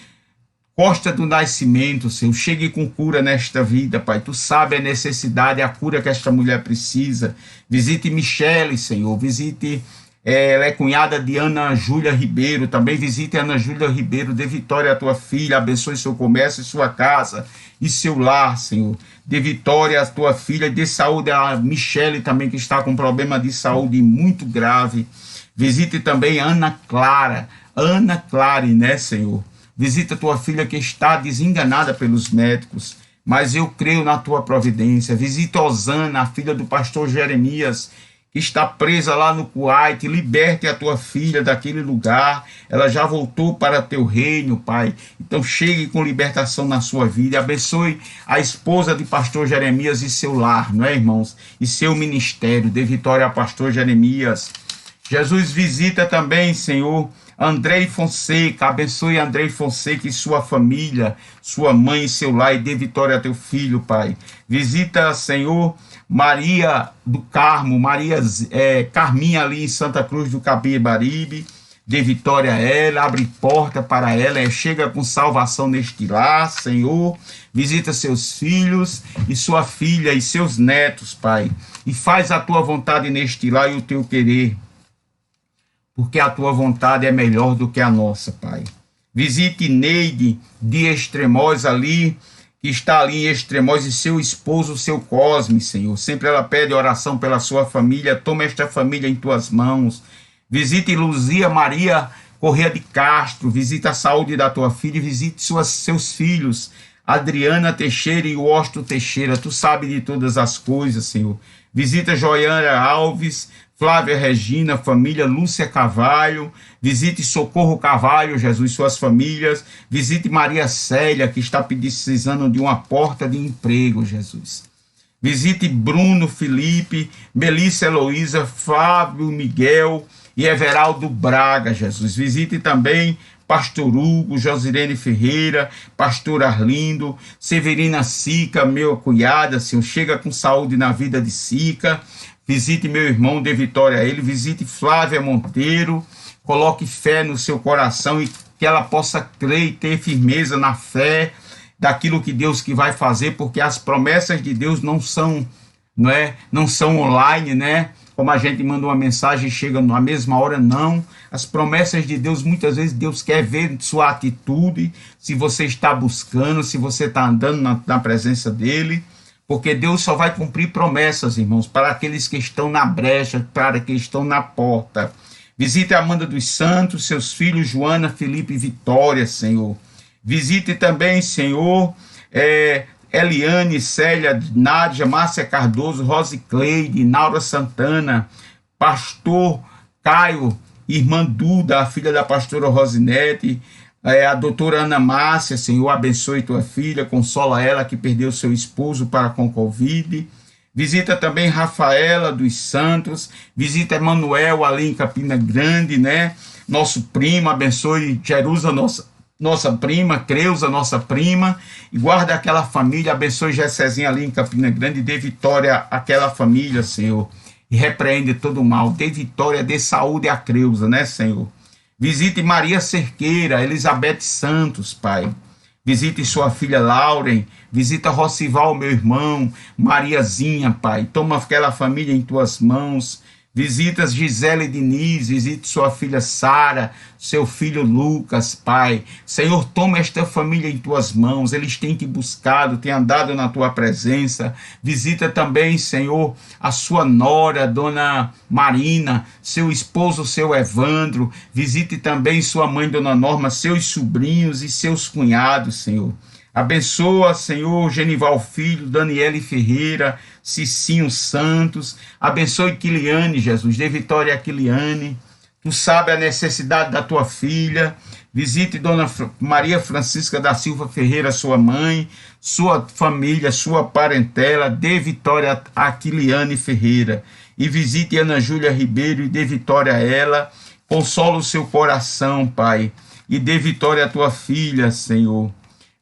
Costa do Nascimento, Senhor. Chegue com cura nesta vida, Pai. Tu sabe a necessidade, a cura que esta mulher precisa. Visite Michele, Senhor. Visite, ela é cunhada de Ana Júlia Ribeiro. Também visite Ana Júlia Ribeiro. Dê vitória à tua filha. Abençoe seu comércio e sua casa e seu lar, Senhor. Dê vitória à tua filha. Dê saúde a Michele também, que está com problema de saúde muito grave. Visite também Ana Clara, né, Senhor? Visita tua filha que está desenganada pelos médicos, mas eu creio na tua providência. Visita Osana, a filha do pastor Jeremias, que está presa lá no Kuwait. Liberte a tua filha daquele lugar. Ela já voltou para teu reino, Pai. Então chegue com libertação na sua vida. Abençoe a esposa de pastor Jeremias e seu lar, não é, irmãos? E seu ministério. Dê vitória a pastor Jeremias. Jesus, visita também, Senhor, Andrei Fonseca. Abençoe Andrei Fonseca e sua família, sua mãe e seu lar, e dê vitória a teu filho, Pai. Visita, Senhor, Maria do Carmo, Carminha ali em Santa Cruz do Capibaribe. Dê vitória a ela, abre porta para ela, chega com salvação neste lar, Senhor. Visita seus filhos e sua filha e seus netos, Pai. E faz a tua vontade neste lar e o teu querer, porque a tua vontade é melhor do que a nossa, Pai. Visite Neide de Extremóis ali, que está ali em Extremóis, e seu esposo, seu Cosme, Senhor. Sempre ela pede oração pela sua família. Toma esta família em tuas mãos. Visite Luzia Maria Corrêa de Castro, visita a saúde da tua filha, visite seus filhos, Adriana Teixeira e Washington Teixeira, tu sabe de todas as coisas, Senhor. Visita Joiana Alves, Flávia Regina, família, Lúcia Carvalho, visite Socorro Carvalho, Jesus, suas famílias, visite Maria Célia, que está precisando de uma porta de emprego, Jesus. Visite Bruno Felipe, Melissa Heloísa, Flávio Miguel e Everaldo Braga, Jesus. Visite também Pastor Hugo, Josirene Ferreira, Pastor Arlindo, Severina Sica, meu cunhada, Senhor, chega com saúde na vida de Sica. Visite meu irmão de Vitória, ele, visite Flávia Monteiro, coloque fé no seu coração e que ela possa crer e ter firmeza na fé daquilo que Deus que vai fazer, porque as promessas de Deus não são online, né? Como a gente manda uma mensagem e chega na mesma hora, não. As promessas de Deus, muitas vezes Deus quer ver sua atitude, se você está buscando, se você está andando na presença dele, porque Deus só vai cumprir promessas, irmãos, para aqueles que estão na brecha, para aqueles que estão na porta. Visite a Amanda dos Santos, seus filhos Joana, Felipe e Vitória, Senhor. Visite também, Senhor, Eliane, Célia, Nádia, Márcia Cardoso, Rose Cleide, Naura Santana, Pastor Caio, Irmã Duda, a filha da pastora Rosinete, a doutora Ana Márcia, Senhor, abençoe tua filha, consola ela que perdeu seu esposo com Covid. Visita também Rafaela dos Santos, visita Emanuel ali em Campina Grande, né? Nosso primo, abençoe Jerusa, nossa prima, Creuza, nossa prima, e guarda aquela família, abençoe Gessezinha ali em Campina Grande, dê vitória àquela família, Senhor, e repreende todo o mal, dê vitória, dê saúde à Creuza, né, Senhor? Visite Maria Cerqueira, Elizabeth Santos, Pai, visite sua filha Lauren, visita Rocival, meu irmão, Mariazinha, Pai, toma aquela família em tuas mãos. Visita Gisele Diniz, visite sua filha Sara, seu filho Lucas, Pai. Senhor, toma esta família em tuas mãos, eles têm te buscado, têm andado na tua presença. Visita também, Senhor, a sua nora, Dona Marina, seu esposo, seu Evandro. Visite também sua mãe, Dona Norma, seus sobrinhos e seus cunhados, Senhor. Abençoa, Senhor, Genival Filho, Daniele Ferreira, Cicinho Santos. Abençoe Quiliane, Jesus. Dê vitória a Quiliane. Tu sabe a necessidade da tua filha. Visite Dona Maria Francisca da Silva Ferreira, sua mãe, sua família, sua parentela. Dê vitória a Quiliane Ferreira. E visite Ana Júlia Ribeiro e dê vitória a ela. Consola o seu coração, Pai. E dê vitória à tua filha, Senhor.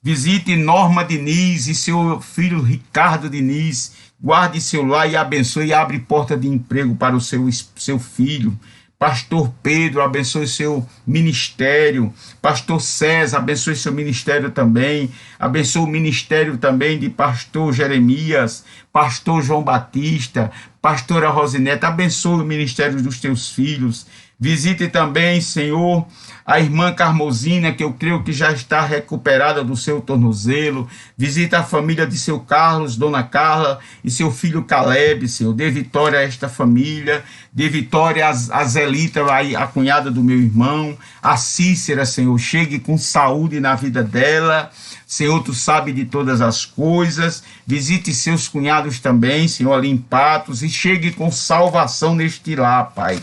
Visite Norma Diniz e seu filho Ricardo Diniz, guarde seu lar e abençoe e abre porta de emprego para o seu filho. Pastor Pedro, abençoe seu ministério. Pastor César, abençoe seu ministério também. Abençoe o ministério também de pastor Jeremias, pastor João Batista, pastora Rosineta. Abençoe o ministério dos teus filhos. Visite também, Senhor, a irmã Carmosina, que eu creio que já está recuperada do seu tornozelo. Visita a família de seu Carlos, Dona Carla e seu filho Caleb, Senhor. Dê vitória a esta família. Dê vitória a Zelita, a cunhada do meu irmão. A Cícera, Senhor. Chegue com saúde na vida dela. Senhor, tu sabe de todas as coisas. Visite seus cunhados também, Senhor, ali em Patos. E chegue com salvação neste lar, Pai.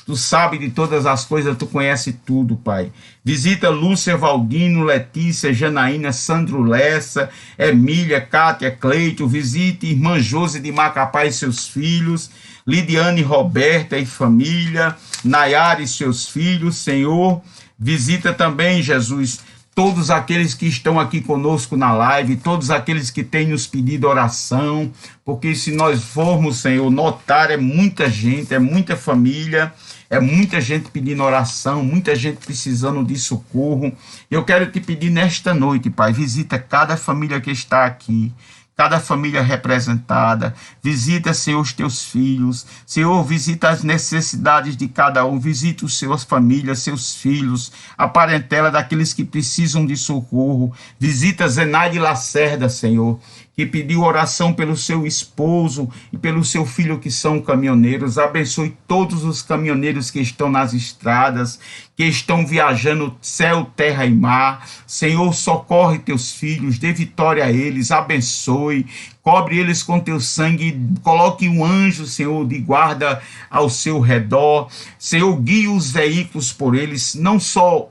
Tu sabe de todas as coisas, tu conhece tudo, Pai. Visita Lúcia Valdino, Letícia, Janaína, Sandro Lessa, Emília, Cátia, Cleito. Visite irmã Josi de Macapá e seus filhos, Lidiane, Roberta e família, Nayara e seus filhos, Senhor. Visita também, Jesus, todos aqueles que estão aqui conosco na live, todos aqueles que têm nos pedido oração, porque se nós formos, Senhor, notar, é muita gente, é muita família, é muita gente pedindo oração, muita gente precisando de socorro. Eu quero te pedir nesta noite, Pai, visita cada família que está aqui, cada família representada. Visita, Senhor, os teus filhos. Senhor, visita as necessidades de cada um. Visita as suas famílias, seus filhos, a parentela daqueles que precisam de socorro. Visita Zenaide Lacerda, Senhor, que pediu oração pelo seu esposo e pelo seu filho que são caminhoneiros. Abençoe todos os caminhoneiros que estão nas estradas, que estão viajando céu, terra e mar. Senhor, socorre teus filhos, dê vitória a eles, abençoe, cobre eles com teu sangue, coloque um anjo, Senhor, de guarda ao seu redor. Senhor, guie os veículos por eles, não só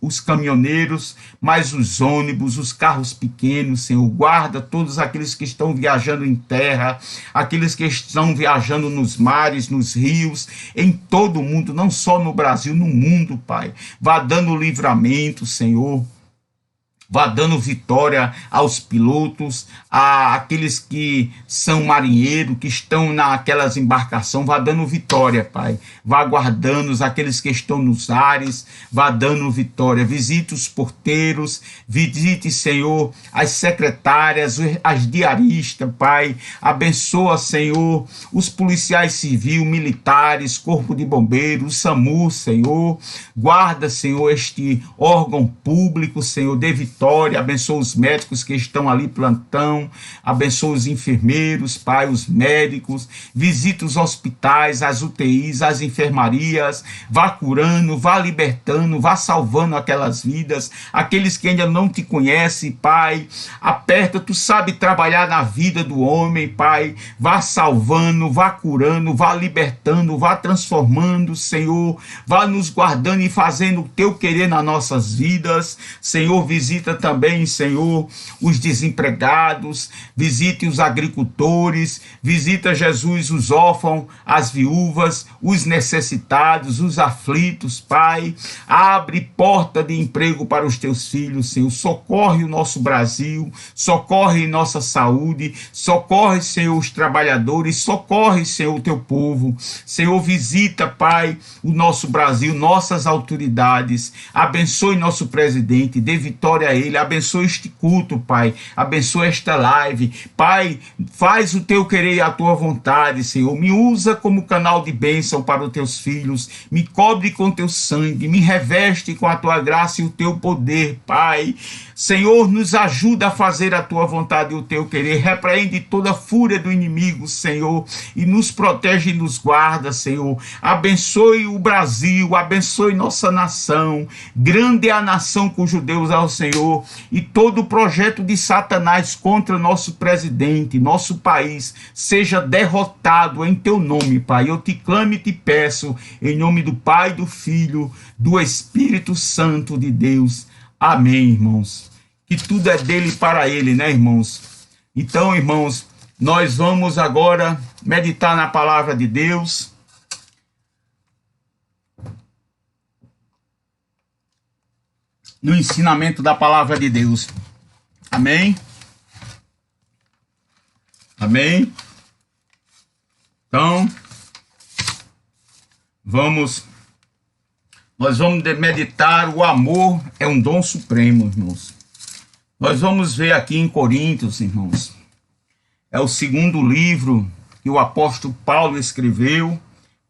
os caminhoneiros, mas os ônibus, os carros pequenos, Senhor. Guarda todos aqueles que estão viajando em terra, aqueles que estão viajando nos mares, nos rios, em todo o mundo, não só no Brasil, no mundo, Pai. Vá dando livramento, Senhor. Vá dando vitória aos pilotos, àqueles que são marinheiros, que estão naquelas embarcações. Vá dando vitória, Pai. Vá guardando aqueles que estão nos ares. Vá dando vitória. Visite os porteiros. Visite, Senhor, as secretárias, as diaristas, Pai. Abençoa, Senhor, os policiais civis, militares, corpo de bombeiros, SAMU, Senhor. Guarda, Senhor, este órgão público, Senhor, dê vitória. Abençoa os médicos que estão ali plantão, abençoa os enfermeiros, Pai, os médicos, visita os hospitais, as UTIs, as enfermarias, vá curando, vá libertando, vá salvando aquelas vidas, aqueles que ainda não te conhecem, Pai, aperta, tu sabe trabalhar na vida do homem, Pai, vá salvando, vá curando, vá libertando, vá transformando, Senhor, vá nos guardando e fazendo o teu querer nas nossas vidas, Senhor, visita também, Senhor, os desempregados, visite os agricultores, visita, Jesus, os órfãos, as viúvas, os necessitados, os aflitos, Pai, abre porta de emprego para os teus filhos, Senhor, socorre o nosso Brasil, socorre nossa saúde, socorre, Senhor, os trabalhadores, socorre, Senhor, o teu povo, Senhor, visita, Pai, o nosso Brasil, nossas autoridades, abençoe nosso presidente, dê vitória a ele, abençoe este culto, Pai, abençoe esta live, Pai, faz o teu querer e a tua vontade, Senhor, me usa como canal de bênção para os teus filhos, me cobre com teu sangue, me reveste com a tua graça e o teu poder, Pai, Senhor, nos ajuda a fazer a tua vontade e o teu querer, repreende toda a fúria do inimigo, Senhor, e nos protege e nos guarda, Senhor, abençoe o Brasil, abençoe nossa nação, grande é a nação cujo Deus é o Senhor, e todo o projeto de Satanás contra nosso presidente, nosso país, seja derrotado em teu nome, Pai. Eu te clamo e te peço, em nome do Pai, do Filho, do Espírito Santo de Deus. Amém, irmãos. Que tudo é dele e para ele, né, irmãos? Então, irmãos, nós vamos agora meditar na palavra de Deus. No ensinamento da palavra de Deus. Amém? Amém? Então, nós vamos meditar, o amor é um dom supremo, irmãos. Nós vamos ver aqui em Coríntios, irmãos. É o segundo livro que o apóstolo Paulo escreveu,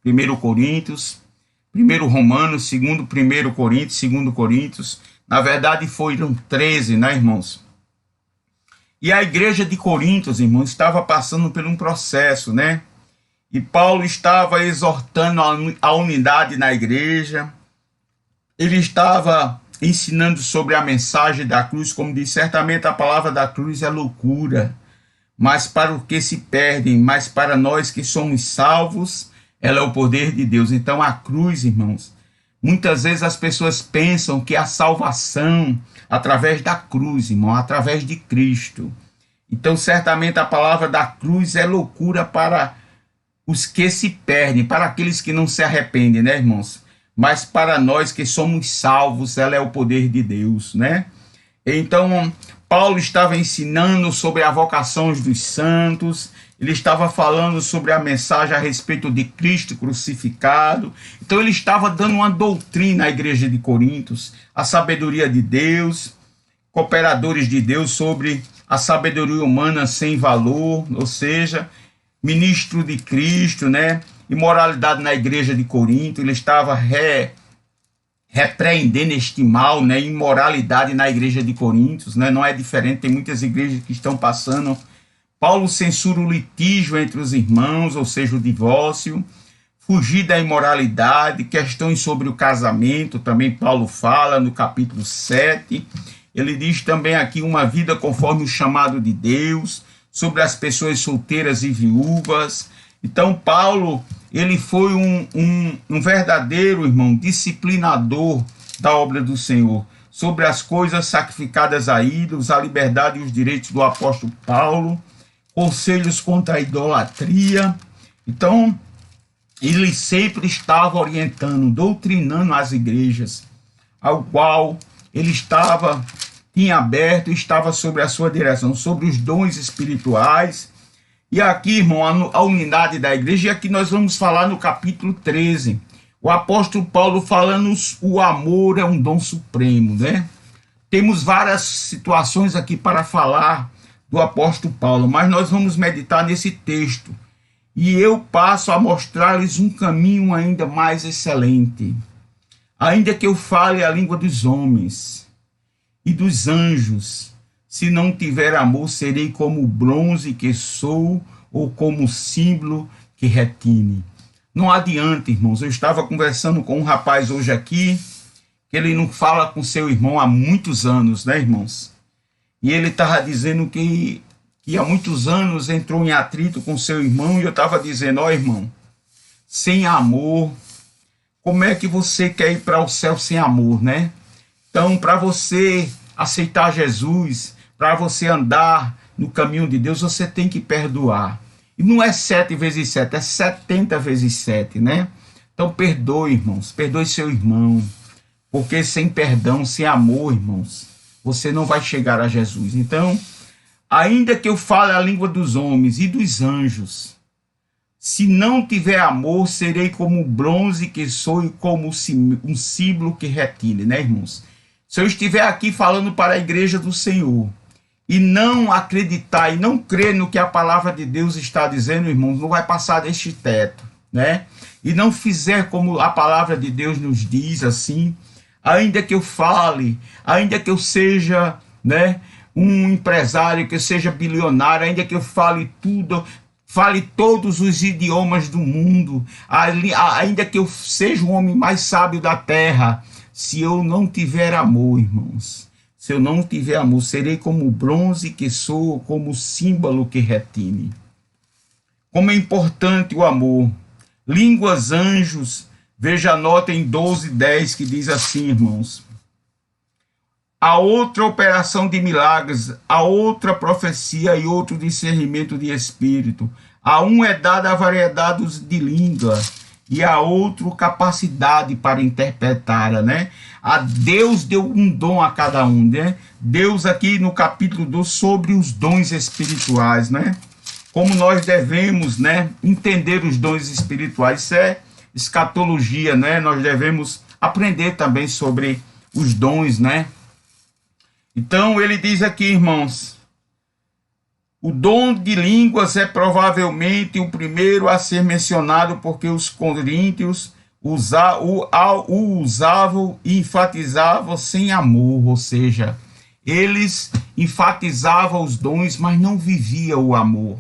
1 Coríntios, 1 Romanos, 1 Coríntios, 2 Coríntios. Na verdade, foram 13, né, irmãos? E a igreja de Coríntios, irmãos, estava passando por um processo, né? E Paulo estava exortando a unidade na igreja. Ele estava ensinando sobre a mensagem da cruz, como diz, certamente a palavra da cruz é loucura, mas para os que se perdem, mas para nós que somos salvos, ela é o poder de Deus. Então a cruz, irmãos, muitas vezes as pessoas pensam que a salvação através da cruz, irmão, através de Cristo. Então, certamente a palavra da cruz é loucura para os que se perdem, para aqueles que não se arrependem, né, irmãos? Mas para nós que somos salvos, ela é o poder de Deus, né? Então, Paulo estava ensinando sobre a vocação dos santos, ele estava falando sobre a mensagem a respeito de Cristo crucificado. Então ele estava dando uma doutrina à igreja de Coríntios, a sabedoria de Deus, cooperadores de Deus sobre a sabedoria humana sem valor, ou seja, ministro de Cristo, né? Imoralidade na igreja de Corinto, ele estava repreendendo este mal, né? Imoralidade na igreja de Coríntios, né? Não é diferente, tem muitas igrejas que estão passando. Paulo censura o litígio entre os irmãos, ou seja, o divórcio, fugir da imoralidade, questões sobre o casamento, também Paulo fala no capítulo 7. Ele diz também aqui uma vida conforme o chamado de Deus, sobre as pessoas solteiras e viúvas. Então, Paulo, ele foi um verdadeiro, irmão, disciplinador da obra do Senhor, sobre as coisas sacrificadas a ídolos, a liberdade e os direitos do apóstolo Paulo, conselhos contra a idolatria. Então, ele sempre estava orientando, doutrinando as igrejas, ao qual ele tinha aberto e estava sobre a sua direção, sobre os dons espirituais. E aqui, irmão, a unidade da igreja, e aqui nós vamos falar no capítulo 13, o apóstolo Paulo falando o amor é um dom supremo, né? Temos várias situações aqui para falar do apóstolo Paulo, mas nós vamos meditar nesse texto, e eu passo a mostrar-lhes um caminho ainda mais excelente. Ainda que eu fale a língua dos homens e dos anjos, se não tiver amor, serei como o bronze que sou, ou como o símbolo que retine. Não adianta, irmãos. Eu estava conversando com um rapaz hoje aqui, que ele não fala com seu irmão há muitos anos, né, irmãos? E ele estava dizendo que há muitos anos entrou em atrito com seu irmão, e eu estava dizendo, ó, irmão, sem amor, como é que você quer ir para o céu sem amor, né? Então, para você aceitar Jesus, para você andar no caminho de Deus, você tem que perdoar. E não é 7 vezes 7, é 70 vezes 7, né? Então, perdoe, irmãos, perdoe seu irmão, porque sem perdão, sem amor, irmãos, você não vai chegar a Jesus. Então, ainda que eu fale a língua dos homens e dos anjos, se não tiver amor, serei como o bronze que sou e como um símbolo que retine, né, irmãos? Se eu estiver aqui falando para a igreja do Senhor e não acreditar e não crer no que a palavra de Deus está dizendo, irmãos, não vai passar deste teto, né? E não fizer como a palavra de Deus nos diz, assim, ainda que eu fale, ainda que eu seja, né, um empresário, que eu seja bilionário, ainda que eu fale tudo, fale todos os idiomas do mundo, ainda que eu seja o homem mais sábio da terra, se eu não tiver amor, irmãos, se eu não tiver amor, serei como o bronze que sou, como o símbolo que retine. Como é importante o amor. Línguas, anjos, veja a nota em 12:10 que diz assim, irmãos. A outra operação de milagres, a outra profecia e outro discernimento de espírito. A um é dada a variedade de língua e a outro capacidade para interpretar, né? A Deus deu um dom a cada um, né? Deus aqui no capítulo 2 sobre os dons espirituais, né? Como nós devemos, né, entender os dons espirituais. Isso é escatologia, né? Nós devemos aprender também sobre os dons, né? Então, ele diz aqui, irmãos, o dom de línguas é provavelmente o primeiro a ser mencionado, porque os coríntios o usavam e enfatizavam sem amor, ou seja, eles enfatizavam os dons, mas não viviam o amor.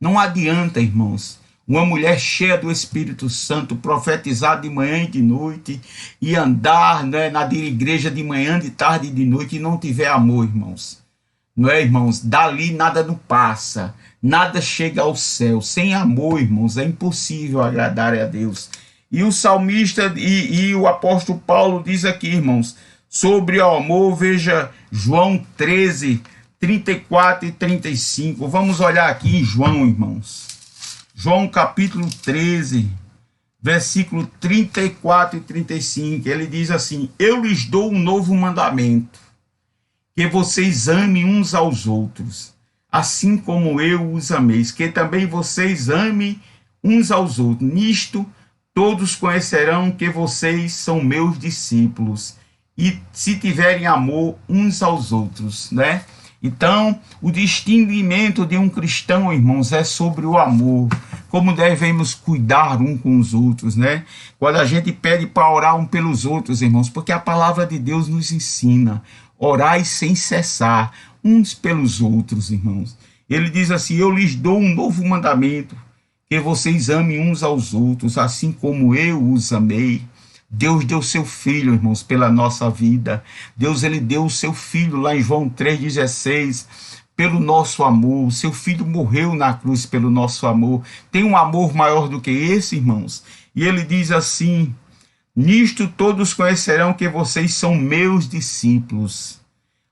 Não adianta, irmãos, uma mulher cheia do Espírito Santo, profetizar de manhã e de noite, e andar, né, na igreja de manhã, de tarde e de noite, e não tiver amor, irmãos. Não é, irmãos? Dali nada não passa, nada chega ao céu. Sem amor, irmãos, é impossível agradar a Deus. E o salmista e o apóstolo Paulo diz aqui, irmãos, sobre o amor, veja João 13, 34 e 35. Vamos olhar aqui em João, irmãos. João capítulo 13, versículo 34 e 35, ele diz assim, eu lhes dou um novo mandamento, que vocês amem uns aos outros, assim como eu os amei, que também vocês amem uns aos outros. Nisto todos conhecerão que vocês são meus discípulos, e se tiverem amor uns aos outros, né? Então, o distinguimento de um cristão, irmãos, é sobre o amor, como devemos cuidar um com os outros, né? Quando a gente pede para orar um pelos outros, irmãos, porque a palavra de Deus nos ensina, orai sem cessar, uns pelos outros, irmãos. Ele diz assim, eu lhes dou um novo mandamento, que vocês amem uns aos outros, assim como eu os amei. Deus deu seu filho, irmãos, pela nossa vida. Deus, ele deu o seu filho lá em João 3,16, pelo nosso amor. O seu filho morreu na cruz pelo nosso amor. Tem um amor maior do que esse, irmãos? E ele diz assim, nisto todos conhecerão que vocês são meus discípulos,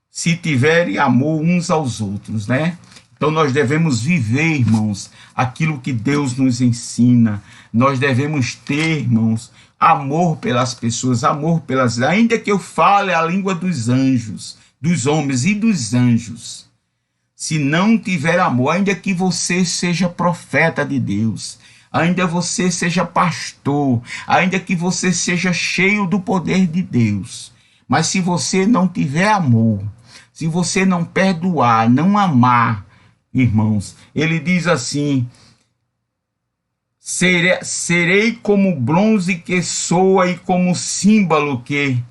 se tiverem amor uns aos outros, né? Então nós devemos viver, irmãos, aquilo que Deus nos ensina. Nós devemos ter, irmãos, amor pelas pessoas, amor pelas... Ainda que eu fale a língua dos anjos, dos homens e dos anjos, se não tiver amor, ainda que você seja profeta de Deus, ainda você seja pastor, ainda que você seja cheio do poder de Deus, mas se você não tiver amor, se você não perdoar, não amar, irmãos, ele diz assim, serei como bronze que soa e como símbolo que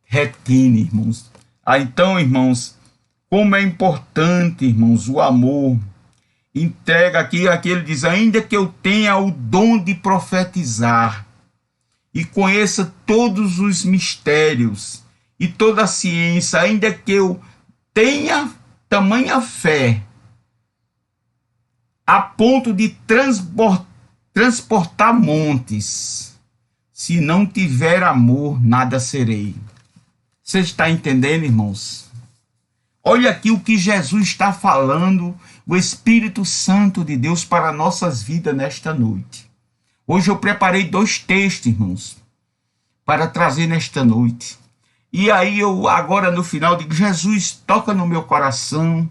retine, irmãos. Então, irmãos, como é importante, irmãos, o amor. Entrega aqui ele diz, ainda que eu tenha o dom de profetizar e conheça todos os mistérios e toda a ciência, ainda que eu tenha tamanha fé, a ponto de transportar montes, se não tiver amor, nada serei. Você está entendendo, irmãos? Olha aqui o que Jesus está falando, o Espírito Santo de Deus para nossas vidas nesta noite. Hoje eu preparei 2 textos, irmãos, para trazer nesta noite. E aí eu agora no final digo, Jesus, toca no meu coração.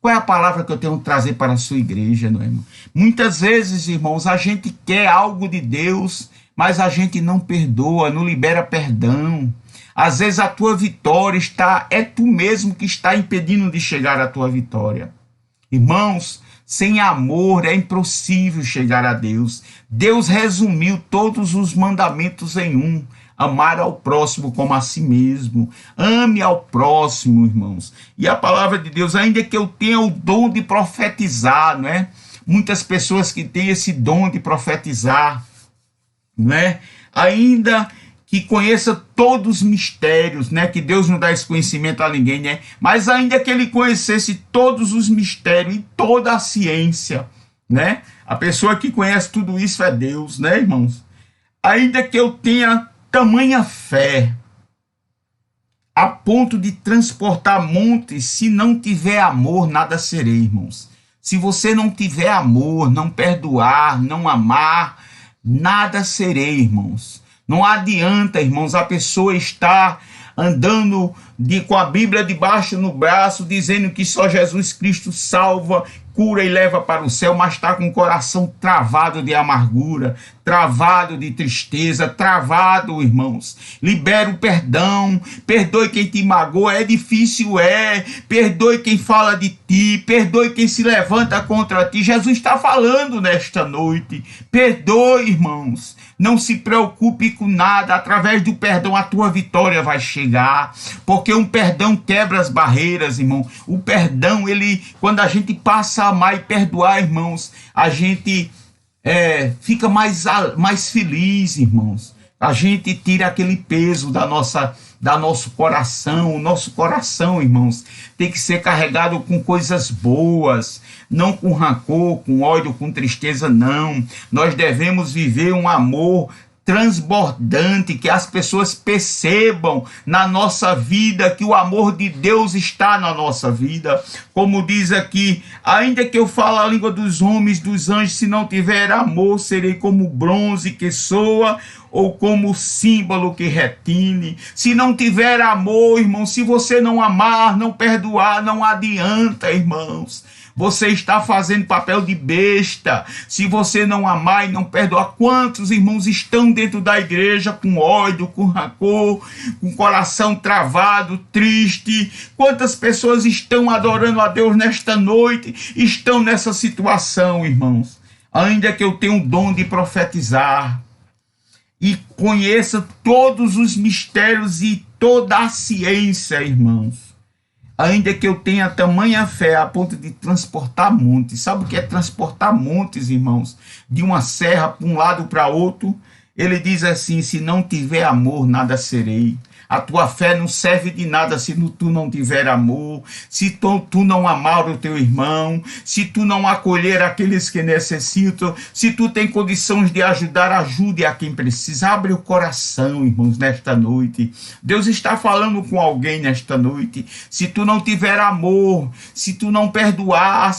Qual é a palavra que eu tenho que trazer para a sua igreja, não é, irmão? Muitas vezes, irmãos, a gente quer algo de Deus, mas a gente não perdoa, não libera perdão. Às vezes a tua vitória é tu mesmo que está impedindo de chegar à tua vitória. Irmãos, sem amor é impossível chegar a Deus. Deus resumiu todos os mandamentos em um. Amar ao próximo como a si mesmo. Ame ao próximo, irmãos. E a palavra de Deus, ainda que eu tenha o dom de profetizar, não é? Muitas pessoas que têm esse dom de profetizar, não é? Ainda que conheça todos os mistérios, né? Que Deus não dá esse conhecimento a ninguém, né? Mas ainda que ele conhecesse todos os mistérios e toda a ciência, né? A pessoa que conhece tudo isso é Deus, né, irmãos? Ainda que eu tenha tamanha fé, a ponto de transportar montes, se não tiver amor, nada serei, irmãos. Se você não tiver amor, não perdoar, não amar, nada serei, irmãos. Não adianta, irmãos, a pessoa estar andando com a Bíblia debaixo no braço, dizendo que só Jesus Cristo salva, cura e leva para o céu, mas está com o coração travado de amargura, travado de tristeza, travado, irmãos. Libera o perdão, perdoe quem te magoa, é difícil, perdoe quem fala de ti, perdoe quem se levanta contra ti. Jesus está falando nesta noite, perdoe, irmãos. Não se preocupe com nada, através do perdão a tua vitória vai chegar, porque um perdão quebra as barreiras, irmão. O perdão, quando a gente passa a amar e perdoar, irmãos, a gente fica mais feliz, irmãos. A gente tira aquele peso da nosso coração. O nosso coração, irmãos, tem que ser carregado com coisas boas, não com rancor, com ódio, com tristeza, não. Nós devemos viver um amor transbordante, que as pessoas percebam na nossa vida que o amor de Deus está na nossa vida. Como diz aqui, ainda que eu fale a língua dos homens, dos anjos, se não tiver amor, serei como bronze que soa, ou como símbolo que retine. Se não tiver amor, irmão, se você não amar, não perdoar, não adianta, irmãos. você está fazendo papel de besta. Se você não amar e não perdoar, quantos irmãos estão dentro da igreja com ódio, com rancor, com coração travado, triste? Quantas pessoas estão adorando a Deus nesta noite, estão nessa situação, irmãos? Ainda que eu tenha o dom de profetizar e conheça todos os mistérios e toda a ciência, irmãos, ainda que eu tenha tamanha fé a ponto de transportar montes. Sabe o que é transportar montes, irmãos? De uma serra para um lado para outro. Ele diz assim: se não tiver amor, nada serei. A tua fé não serve de nada se tu não tiver amor, se tu não amar o teu irmão, se tu não acolher aqueles que necessitam, se tu tem condições de ajudar, ajude a quem precisa. Abre o coração, irmãos, nesta noite. Deus está falando com alguém nesta noite. Se tu não tiver amor, se tu não perdoar,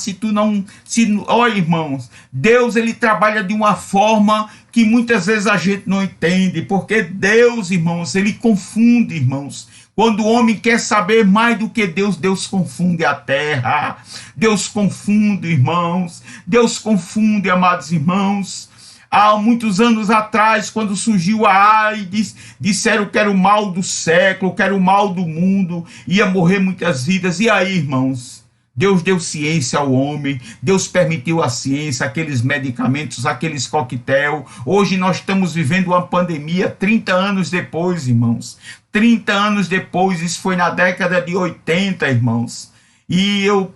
olha, irmãos, Deus, ele trabalha de uma forma que muitas vezes a gente não entende, porque Deus, irmãos, ele confunde, irmãos. Quando o homem quer saber mais do que Deus, Deus confunde a terra. Deus confunde, irmãos. Deus confunde, amados irmãos. Há muitos anos atrás, quando surgiu a AIDS, disseram que era o mal do século, que era o mal do mundo, ia morrer muitas vidas. E aí, irmãos? Deus deu ciência ao homem, Deus permitiu a ciência, aqueles medicamentos, aqueles coquetel. Hoje nós estamos vivendo uma pandemia 30 anos depois, irmãos. 30 anos depois, isso foi na década de 80, irmãos. E eu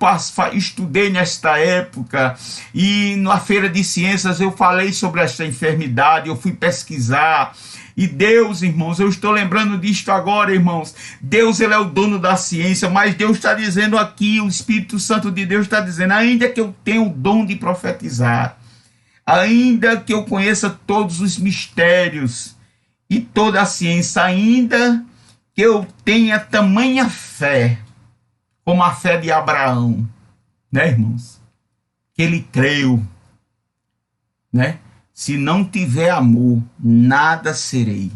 estudei nesta época, e na Feira de Ciências eu falei sobre esta enfermidade, eu fui pesquisar. E Deus, irmãos, eu estou lembrando disto agora, irmãos. Deus, ele é o dono da ciência, mas Deus está dizendo aqui, o Espírito Santo de Deus está dizendo: ainda que eu tenha o dom de profetizar, ainda que eu conheça todos os mistérios e toda a ciência, ainda que eu tenha tamanha fé, como a fé de Abraão, né, irmãos? Que ele creu, né? Se não tiver amor, nada serei.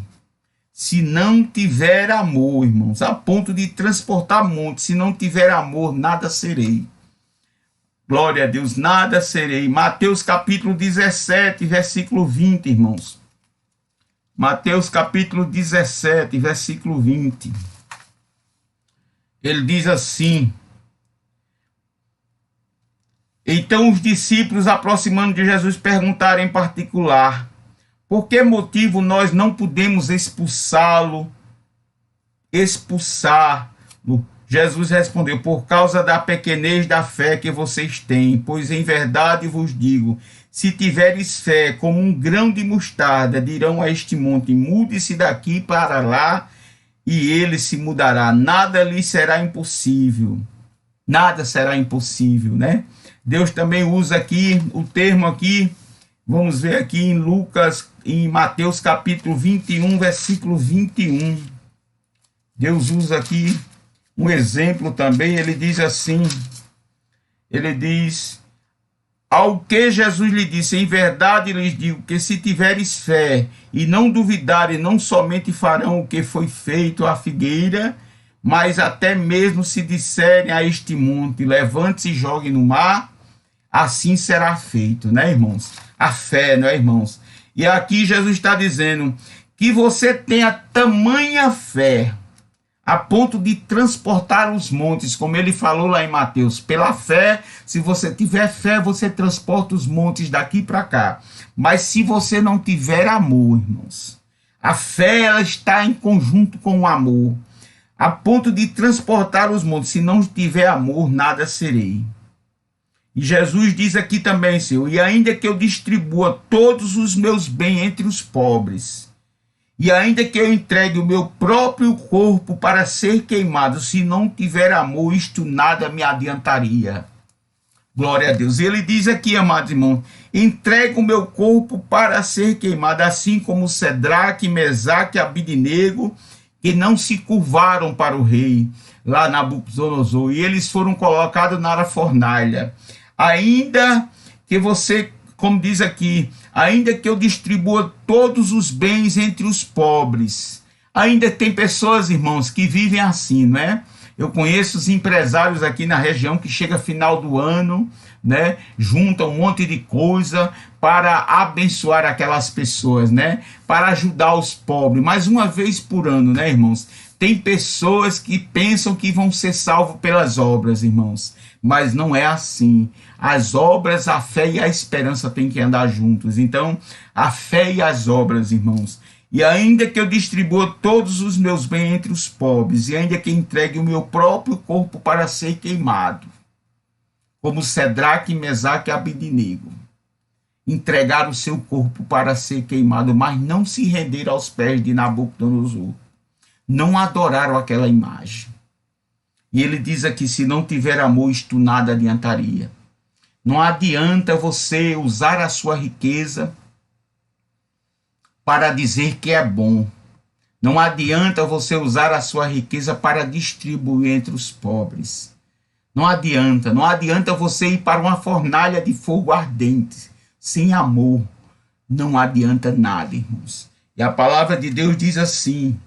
Se não tiver amor, irmãos, a ponto de transportar montes, se não tiver amor, nada serei. Glória a Deus, nada serei. Mateus capítulo 17, versículo 20, irmãos. Mateus capítulo 17, versículo 20. Ele diz assim: então os discípulos, aproximando de Jesus, perguntaram em particular: por que motivo nós não podemos expulsá-lo? Jesus respondeu: por causa da pequenez da fé que vocês têm, pois em verdade vos digo, se tiveres fé como um grão de mostarda, dirão a este monte: mude-se daqui para lá, e ele se mudará. Nada lhe será impossível. Nada será impossível, né? Deus também usa aqui o termo aqui, vamos ver aqui em Lucas, em Mateus capítulo 21, versículo 21. Deus usa aqui um exemplo também, ele diz assim, ele diz: ao que Jesus lhe disse, em verdade lhes digo que se tiveres fé e não duvidarem, não somente farão o que foi feito à figueira, mas até mesmo se disserem a este monte: levante-se e jogue no mar, assim será feito, né, irmãos? A fé, não é, irmãos? E aqui Jesus está dizendo que você tenha tamanha fé a ponto de transportar os montes, como ele falou lá em Mateus. Pela fé, se você tiver fé, você transporta os montes daqui para cá. Mas se você não tiver amor, irmãos, a fé, ela está em conjunto com o amor, a ponto de transportar os montes. Se não tiver amor, nada serei. E Jesus diz aqui também, Senhor: e ainda que eu distribua todos os meus bens entre os pobres, e ainda que eu entregue o meu próprio corpo para ser queimado, se não tiver amor, isto nada me adiantaria. Glória a Deus. Ele diz aqui, amados irmãos: entrego o meu corpo para ser queimado, assim como Cedraque, Mesaque e Abidnego, que não se curvaram para o rei, lá na Nabucodonosor, e eles foram colocados na fornalha. Ainda que você, como diz aqui, ainda que eu distribua todos os bens entre os pobres. Ainda tem pessoas, irmãos, que vivem assim, não é? Eu conheço os empresários aqui na região que chega final do ano, né, juntam um monte de coisa para abençoar aquelas pessoas, né, para ajudar os pobres, mas uma vez por ano, né, irmãos? Tem pessoas que pensam que vão ser salvos pelas obras, irmãos, mas não é assim. As obras, a fé e a esperança têm que andar juntos. Então, a fé e as obras, irmãos. E ainda que eu distribua todos os meus bens entre os pobres, e ainda que entregue o meu próprio corpo para ser queimado, como Cedraque, Mesaque e Abednego, entregar o seu corpo para ser queimado, mas não se render aos pés de Nabucodonosor. Não adoraram aquela imagem. E ele diz aqui, se não tiver amor, isto nada adiantaria. Não adianta você usar a sua riqueza para dizer que é bom. Não adianta você usar a sua riqueza para distribuir entre os pobres. Não adianta você ir para uma fornalha de fogo ardente, sem amor. Não adianta nada, irmãos. E a palavra de Deus diz assim: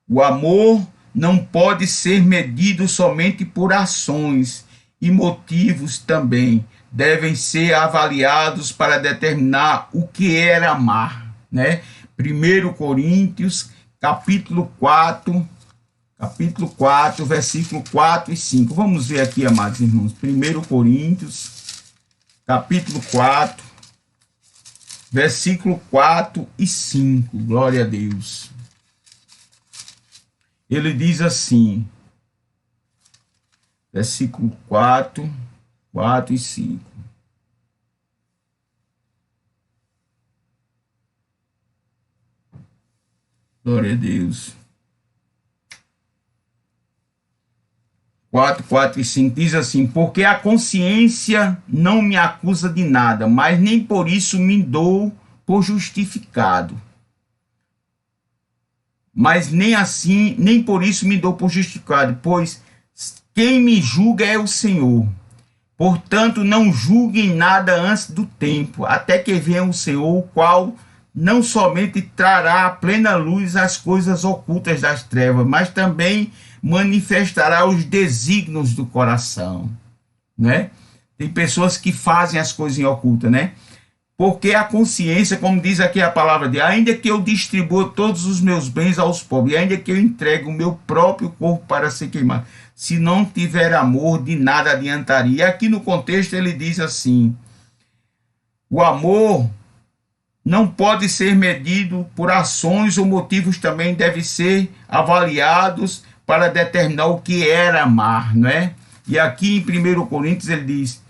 o amor não pode ser medido somente por ações, e motivos também devem ser avaliados para determinar o que é amar, né? 1 Coríntios, capítulo 4, versículo 4 e 5. Vamos ver aqui, amados irmãos. 1 Coríntios, capítulo 4, versículo 4 e 5. Glória a Deus. Ele diz assim, versículo 4 e 5. Glória a Deus. 4 e 5 diz assim: porque a consciência não me acusa de nada, mas nem por isso me dou por justificado. Mas nem assim, nem por isso me dou por justificado, pois quem me julga é o Senhor. Portanto, não julguem nada antes do tempo, até que venha o Senhor, o qual não somente trará à plena luz as coisas ocultas das trevas, mas também manifestará os desígnios do coração, né? Tem pessoas que fazem as coisas em oculta, né? Porque a consciência, como diz aqui a palavra de, ainda que eu distribua todos os meus bens aos pobres, ainda que eu entregue o meu próprio corpo para ser queimado, se não tiver amor, de nada adiantaria. E aqui no contexto ele diz assim: o amor não pode ser medido por ações ou motivos, também devem ser avaliados para determinar o que era amar, não é? E aqui em 1 Coríntios ele diz: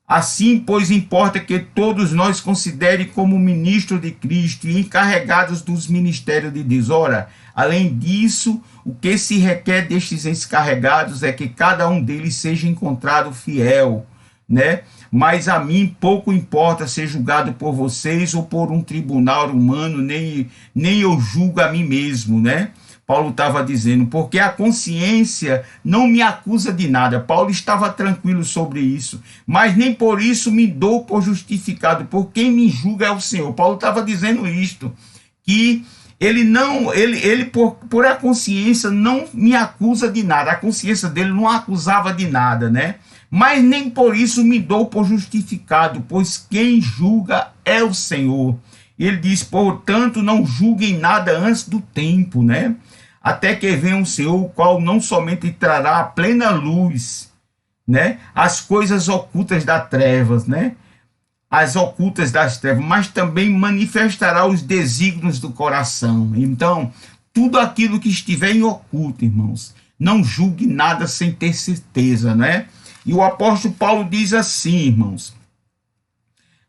assim, pois, importa que todos nós considerem como ministros de Cristo e encarregados dos ministérios de Deus. Ora, além disso, o que se requer destes encarregados é que cada um deles seja encontrado fiel, né? Mas a mim pouco importa ser julgado por vocês ou por um tribunal humano, nem eu julgo a mim mesmo, né? Paulo estava dizendo, porque a consciência não me acusa de nada. Paulo estava tranquilo sobre isso, mas nem por isso me dou por justificado, por quem me julga é o Senhor. Paulo estava dizendo isto, que ele por a consciência não me acusa de nada, a consciência dele não acusava de nada, né? Mas nem por isso me dou por justificado, pois quem julga é o Senhor. Ele diz, portanto, não julguem nada antes do tempo, né? Até que venha o Senhor, o qual não somente trará a plena luz, né? As coisas ocultas das trevas, né? As ocultas das trevas, mas também manifestará os desígnios do coração. Então, tudo aquilo que estiver em oculto, irmãos, não julgue nada sem ter certeza, né? E o apóstolo Paulo diz assim, irmãos,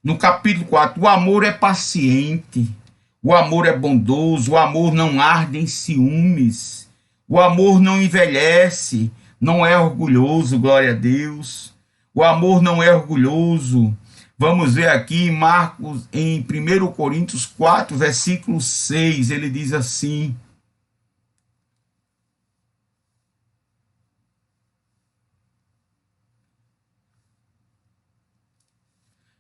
no capítulo 4, o amor é paciente, o amor é bondoso, o amor não arde em ciúmes, o amor não envelhece, não é orgulhoso, glória a Deus, o amor não é orgulhoso. Vamos ver aqui em Marcos, em 1 Coríntios 4, versículo 6, ele diz assim: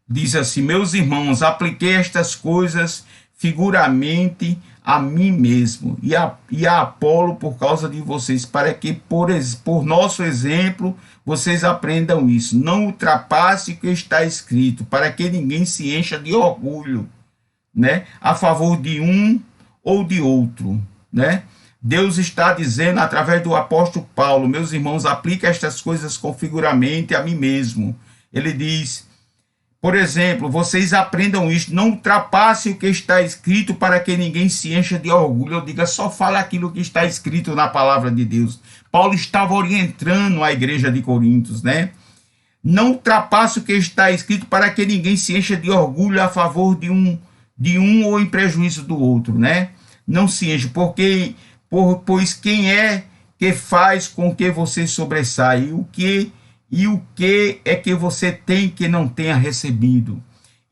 diz assim, meus irmãos, apliquei estas coisas figuramente a mim mesmo e a Apolo por causa de vocês, para que por nosso exemplo vocês aprendam isso. Não ultrapasse o que está escrito, para que ninguém se encha de orgulho, né, a favor de um ou de outro, né? Deus está dizendo através do apóstolo Paulo: meus irmãos, aplique estas coisas com figuramente a mim mesmo. Ele diz, por exemplo, vocês aprendam isto, não ultrapasse o que está escrito, para que ninguém se encha de orgulho. Eu diga, só fala aquilo que está escrito na palavra de Deus. Paulo estava orientando a igreja de Corinto, né? Não ultrapasse o que está escrito, para que ninguém se encha de orgulho a favor de um ou em prejuízo do outro, né? Não se enche, pois quem é que faz com que você sobressaia? E o que é que você tem que não tenha recebido?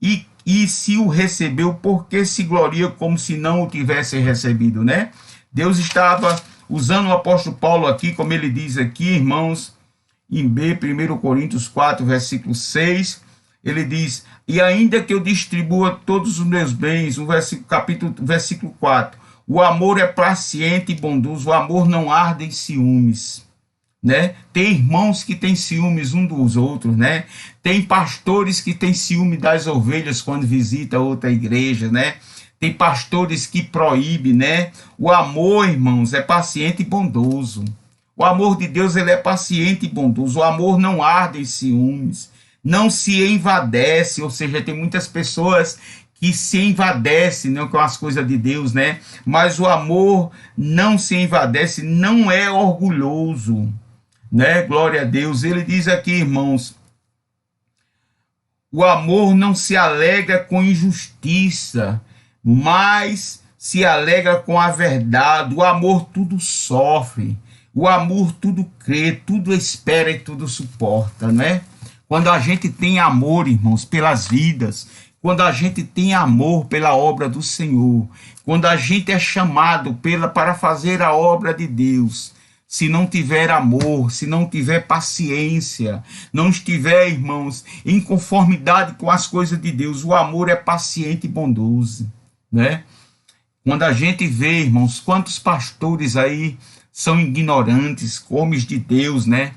E se o recebeu, por que se gloria como se não o tivesse recebido, né? Deus estava usando o apóstolo Paulo aqui, como ele diz aqui, irmãos, em 1 Coríntios 4, versículo 6, ele diz, e ainda que eu distribua todos os meus bens, versículo 4, o amor é paciente e bondoso, o amor não arde em ciúmes, né? Tem irmãos que têm ciúmes um dos outros, né? Tem pastores que têm ciúme das ovelhas quando visita outra igreja, né? Tem pastores que proíbem, né? O amor, irmãos, é paciente e bondoso. O amor de Deus, ele é paciente e bondoso. O amor não arde em ciúmes, não se envadece, ou seja, tem muitas pessoas que se envadecem, né, com as coisas de Deus, né? Mas o amor não se envadece, não é orgulhoso, né? Glória a Deus. Ele diz aqui, irmãos, o amor não se alegra com injustiça, mas se alegra com a verdade. O amor tudo sofre, o amor tudo crê, tudo espera e tudo suporta, né? Quando a gente tem amor, irmãos, pelas vidas, quando a gente tem amor pela obra do Senhor, quando a gente é chamado para fazer a obra de Deus, se não tiver amor, se não tiver paciência, não estiver, irmãos, em conformidade com as coisas de Deus, o amor é paciente e bondoso, né? Quando a gente vê, irmãos, quantos pastores aí são ignorantes, homens de Deus, né?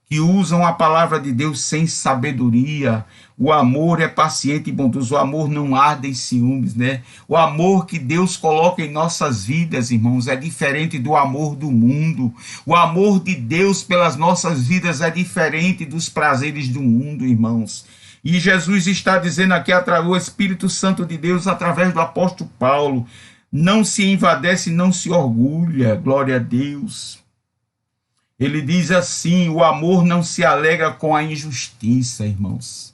Que usam a palavra de Deus sem sabedoria. O amor é paciente e bondoso, o amor não arde em ciúmes, né? O amor que Deus coloca em nossas vidas, irmãos, é diferente do amor do mundo. O amor de Deus pelas nossas vidas é diferente dos prazeres do mundo, irmãos. E Jesus está dizendo aqui, através do Espírito Santo de Deus, através do apóstolo Paulo, não se envadece, não se orgulha, glória a Deus. Ele diz assim, o amor não se alegra com a injustiça, irmãos.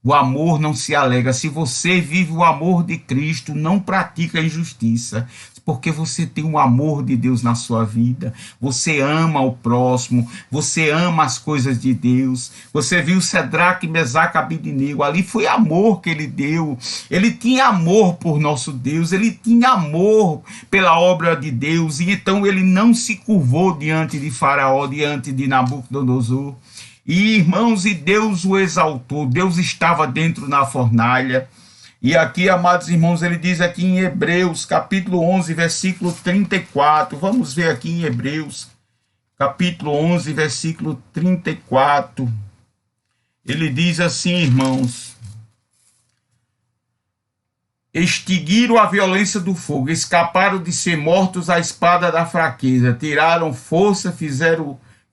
O amor não se alegra. Se você vive o amor de Cristo, não pratica a injustiça, porque você tem o amor de Deus na sua vida. Você ama o próximo, você ama as coisas de Deus. Você viu Cedraque, Mesaque, Abednego, ali foi amor que ele deu. Ele tinha amor por nosso Deus, ele tinha amor pela obra de Deus, e então ele não se curvou diante de Faraó, diante de Nabucodonosor. E, irmãos, e Deus o exaltou, Deus estava dentro na fornalha. E aqui, amados irmãos, ele diz aqui em Hebreus, capítulo 11, versículo 34. Vamos ver aqui em Hebreus, capítulo 11, versículo 34. Ele diz assim, irmãos: extinguiram a violência do fogo, escaparam de ser mortos à espada da fraqueza, tiraram força,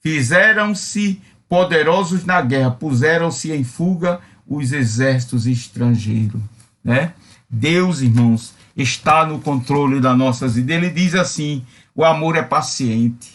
fizeram-se poderosos na guerra, puseram-se em fuga os exércitos estrangeiros, né? Deus, irmãos, está no controle das nossas vidas. Ele diz assim, o amor é paciente.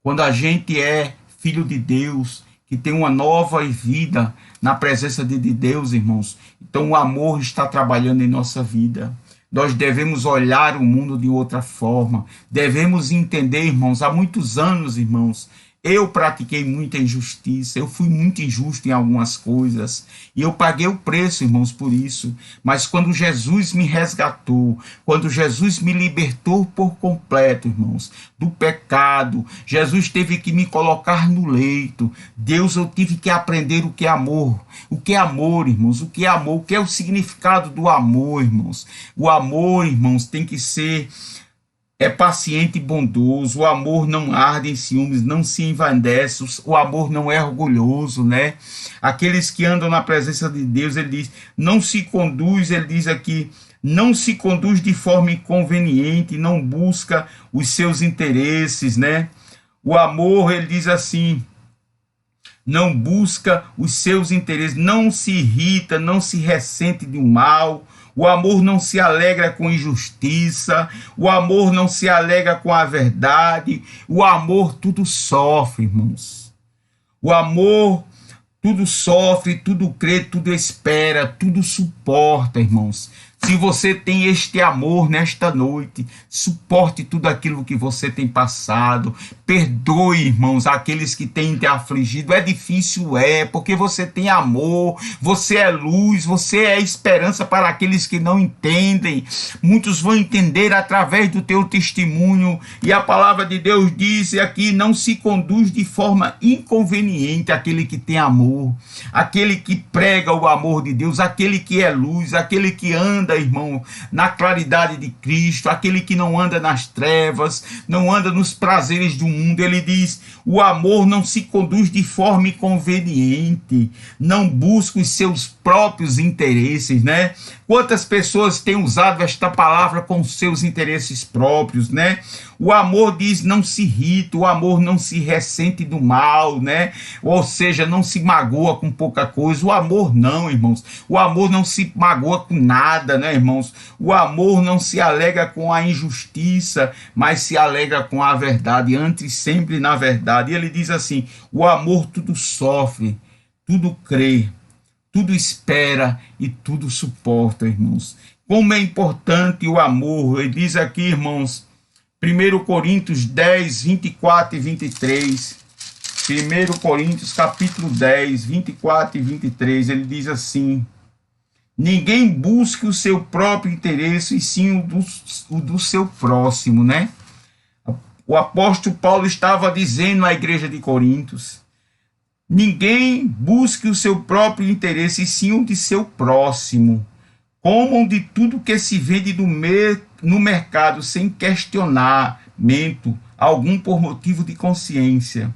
Quando a gente é filho de Deus, que tem uma nova vida na presença de Deus, irmãos, então o amor está trabalhando em nossa vida. Nós devemos olhar o mundo de outra forma, devemos entender, irmãos, há muitos anos, irmãos, Eu pratiquei muita injustiça, eu fui muito injusto em algumas coisas, e eu paguei o preço, irmãos, por isso. Mas quando Jesus me resgatou, quando Jesus me libertou por completo, irmãos, do pecado, Jesus teve que me colocar no leito. Deus, eu tive que aprender o que é amor. O que é amor, irmãos? O que é amor? O que é o significado do amor, irmãos? O amor, irmãos, tem que ser paciente e bondoso. O amor não arde em ciúmes, não se envanece. O amor não é orgulhoso, né? Aqueles que andam na presença de Deus, ele diz, não se conduz, ele diz aqui, não se conduz de forma inconveniente, não busca os seus interesses, né? O amor, ele diz assim, não busca os seus interesses, não se irrita, não se ressente do mal. O amor não se alegra com injustiça, o amor não se alegra com a verdade, o amor tudo sofre, irmãos. O amor tudo sofre, tudo crê, tudo espera, tudo suporta, irmãos. Se você tem este amor nesta noite, suporte tudo aquilo que você tem passado. Perdoe, irmãos, aqueles que têm te afligido. É difícil, porque você tem amor, você é luz, você é esperança para aqueles que não entendem. Muitos vão entender através do teu testemunho. E a palavra de Deus diz aqui, não se conduz de forma inconveniente aquele que tem amor, aquele que prega o amor de Deus, aquele que é luz, aquele que anda, irmão, na claridade de Cristo, aquele que não anda nas trevas, não anda nos prazeres do mundo. Ele diz, o amor não se conduz de forma inconveniente, não busca os seus próprios interesses, né? Quantas pessoas têm usado esta palavra com seus interesses próprios, né? O amor diz, não se irrita, o amor não se ressente do mal, né? Ou seja, não se magoa com pouca coisa. O amor não, irmãos. O amor não se magoa com nada, né, irmãos? O amor não se alegra com a injustiça, mas se alegra com a verdade, antes sempre na verdade. E ele diz assim, o amor tudo sofre, tudo crê, tudo espera e tudo suporta, irmãos. Como é importante o amor. Ele diz aqui, irmãos, 1 Coríntios 10, 24 e 23. 1 Coríntios capítulo 10, 24 e 23. Ele diz assim, ninguém busque o seu próprio interesse, e sim o do seu próximo, né? O apóstolo Paulo estava dizendo à igreja de Coríntios, ninguém busque o seu próprio interesse, e sim o de seu próximo. Comam de tudo que se vende no mercado, sem questionamento algum por motivo de consciência.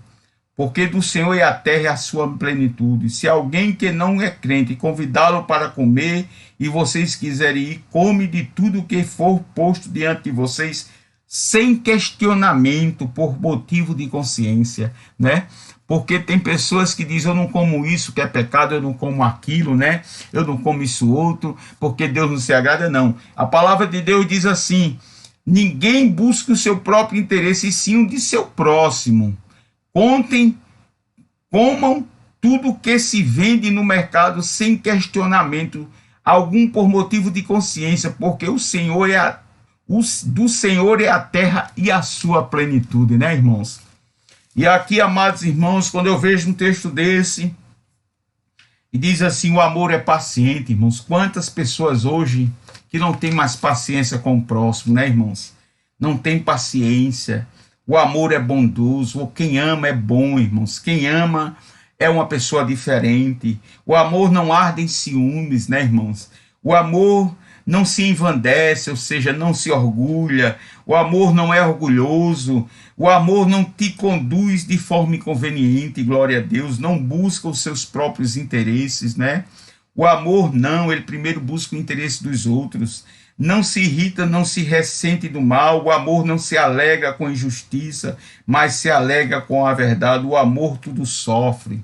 Porque do Senhor é a terra e a sua plenitude. Se alguém que não é crente convidá-lo para comer, e vocês quiserem ir, come de tudo que for posto diante de vocês, sem questionamento por motivo de consciência, né? Porque tem pessoas que dizem, eu não como isso, que é pecado, eu não como aquilo, né? Eu não como isso outro, porque Deus não se agrada, não. A palavra de Deus diz assim, ninguém busca o seu próprio interesse, e sim o de seu próximo. Comam tudo que se vende no mercado sem questionamento algum por motivo de consciência, porque do Senhor é a terra e a sua plenitude, né, irmãos? E aqui, amados irmãos, quando eu vejo um texto desse, e diz assim, o amor é paciente, irmãos. Quantas pessoas hoje que não tem mais paciência com o próximo, né, irmãos? Não tem paciência. O amor é bondoso. Quem ama é bom, irmãos. Quem ama é uma pessoa diferente. O amor não arde em ciúmes, né, irmãos? O amor não se envandece, ou seja, não se orgulha. O amor não é orgulhoso. O amor não te conduz de forma inconveniente, glória a Deus. Não busca os seus próprios interesses, né? O amor não, ele primeiro busca o interesse dos outros. Não se irrita, não se ressente do mal. O amor não se alegra com injustiça, mas se alegra com a verdade. O amor tudo sofre,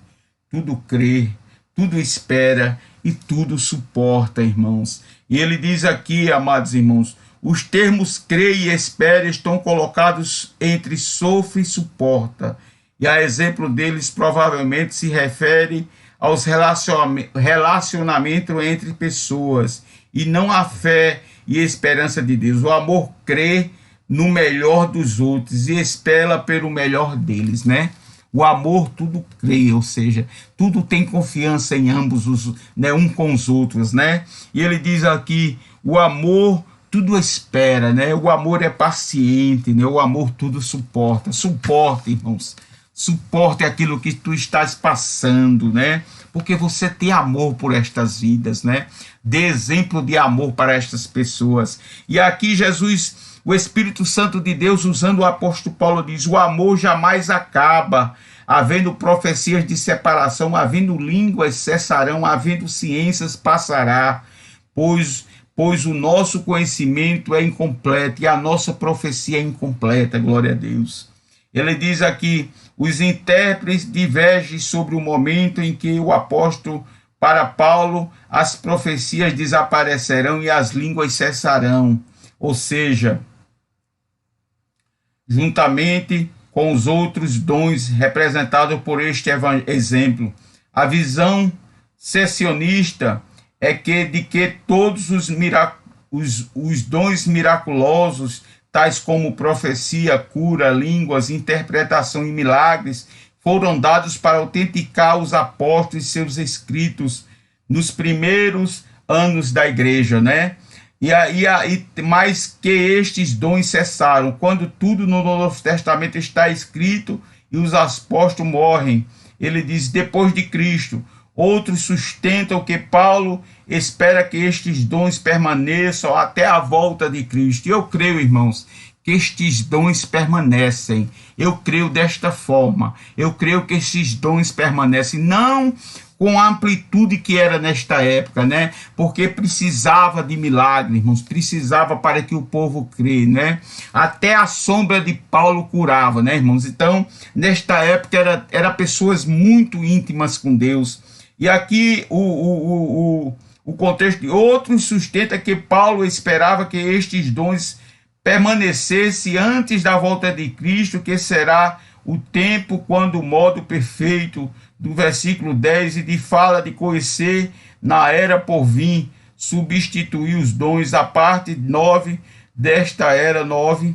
tudo crê, tudo espera e tudo suporta, irmãos. E ele diz aqui, amados irmãos, os termos crê e espera estão colocados entre sofre e suporta. E a exemplo deles provavelmente se refere aos relacionamentos entre pessoas, e não a fé e esperança de Deus. O amor crê no melhor dos outros e espera pelo melhor deles, né? O amor tudo crê, ou seja, tudo tem confiança em ambos, né, um com os outros, né? E ele diz aqui, o amor tudo espera, né? O amor é paciente, né? O amor tudo suporta. Suporte, irmãos. Suporte aquilo que tu estás passando, né? Porque você tem amor por estas vidas, né? Dê exemplo de amor para estas pessoas. E aqui Jesus, o Espírito Santo de Deus, usando o apóstolo Paulo, diz, o amor jamais acaba. Havendo profecias de separação, havendo línguas cessarão, havendo ciências passará, pois o nosso conhecimento é incompleto e a nossa profecia é incompleta, glória a Deus. Ele diz aqui, os intérpretes divergem sobre o momento em que o apóstolo, para Paulo, as profecias desaparecerão e as línguas cessarão, ou seja, juntamente com os outros dons representados por este exemplo. A visão cessionista é de que todos os dons miraculosos, tais como profecia, cura, línguas, interpretação e milagres, foram dados para autenticar os apóstolos e seus escritos nos primeiros anos da igreja, né? Mas que estes dons cessaram, quando tudo no Novo Testamento está escrito e os apóstolos morrem. Ele diz, depois de Cristo. Outros sustentam que Paulo espera que estes dons permaneçam até a volta de Cristo. E eu creio, irmãos, que estes dons permanecem. Eu creio desta forma. Eu creio que estes dons permanecem, não com a amplitude que era nesta época, né? Porque precisava de milagre, irmãos, precisava para que o povo crê, né? Até a sombra de Paulo curava, né, irmãos? Então, nesta época, era pessoas muito íntimas com Deus. E aqui o contexto de outros sustenta que Paulo esperava que estes dons permanecessem antes da volta de Cristo, que será o tempo quando o modo perfeito do versículo 10 e de fala de conhecer na era por vir, substituir os dons. A parte 9 desta era 9,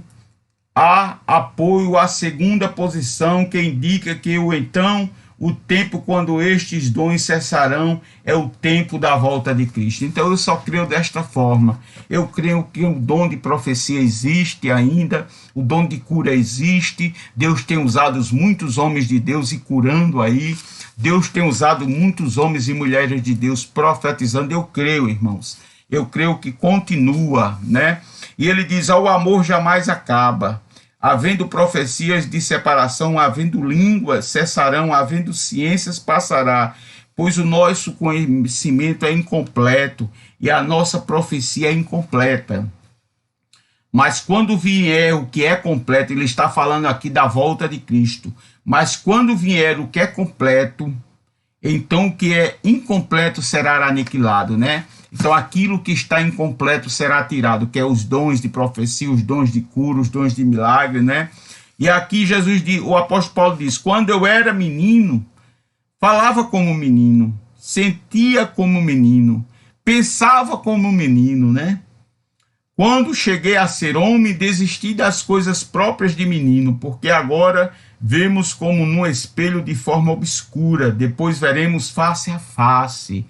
há apoio à segunda posição que indica que o tempo quando estes dons cessarão é o tempo da volta de Cristo. Então eu só creio desta forma. Eu creio que o dom de profecia existe ainda, o dom de cura existe. Deus tem usado muitos homens de Deus e curando aí. Deus tem usado muitos homens e mulheres de Deus profetizando. Eu creio, irmãos. Eu creio que continua, né? E ele diz, o amor jamais acaba. Havendo profecias de separação, havendo línguas cessarão, havendo ciências passará, pois o nosso conhecimento é incompleto e a nossa profecia é incompleta. Mas quando vier o que é completo, ele está falando aqui da volta de Cristo, mas quando vier o que é completo, então o que é incompleto será aniquilado, né? Então aquilo que está incompleto será tirado, que é os dons de profecia, os dons de cura, os dons de milagre, né? E aqui o apóstolo Paulo diz, quando eu era menino, falava como menino, sentia como menino, pensava como menino, né? Quando cheguei a ser homem, desisti das coisas próprias de menino, porque agora vemos como num espelho de forma obscura, depois veremos face a face.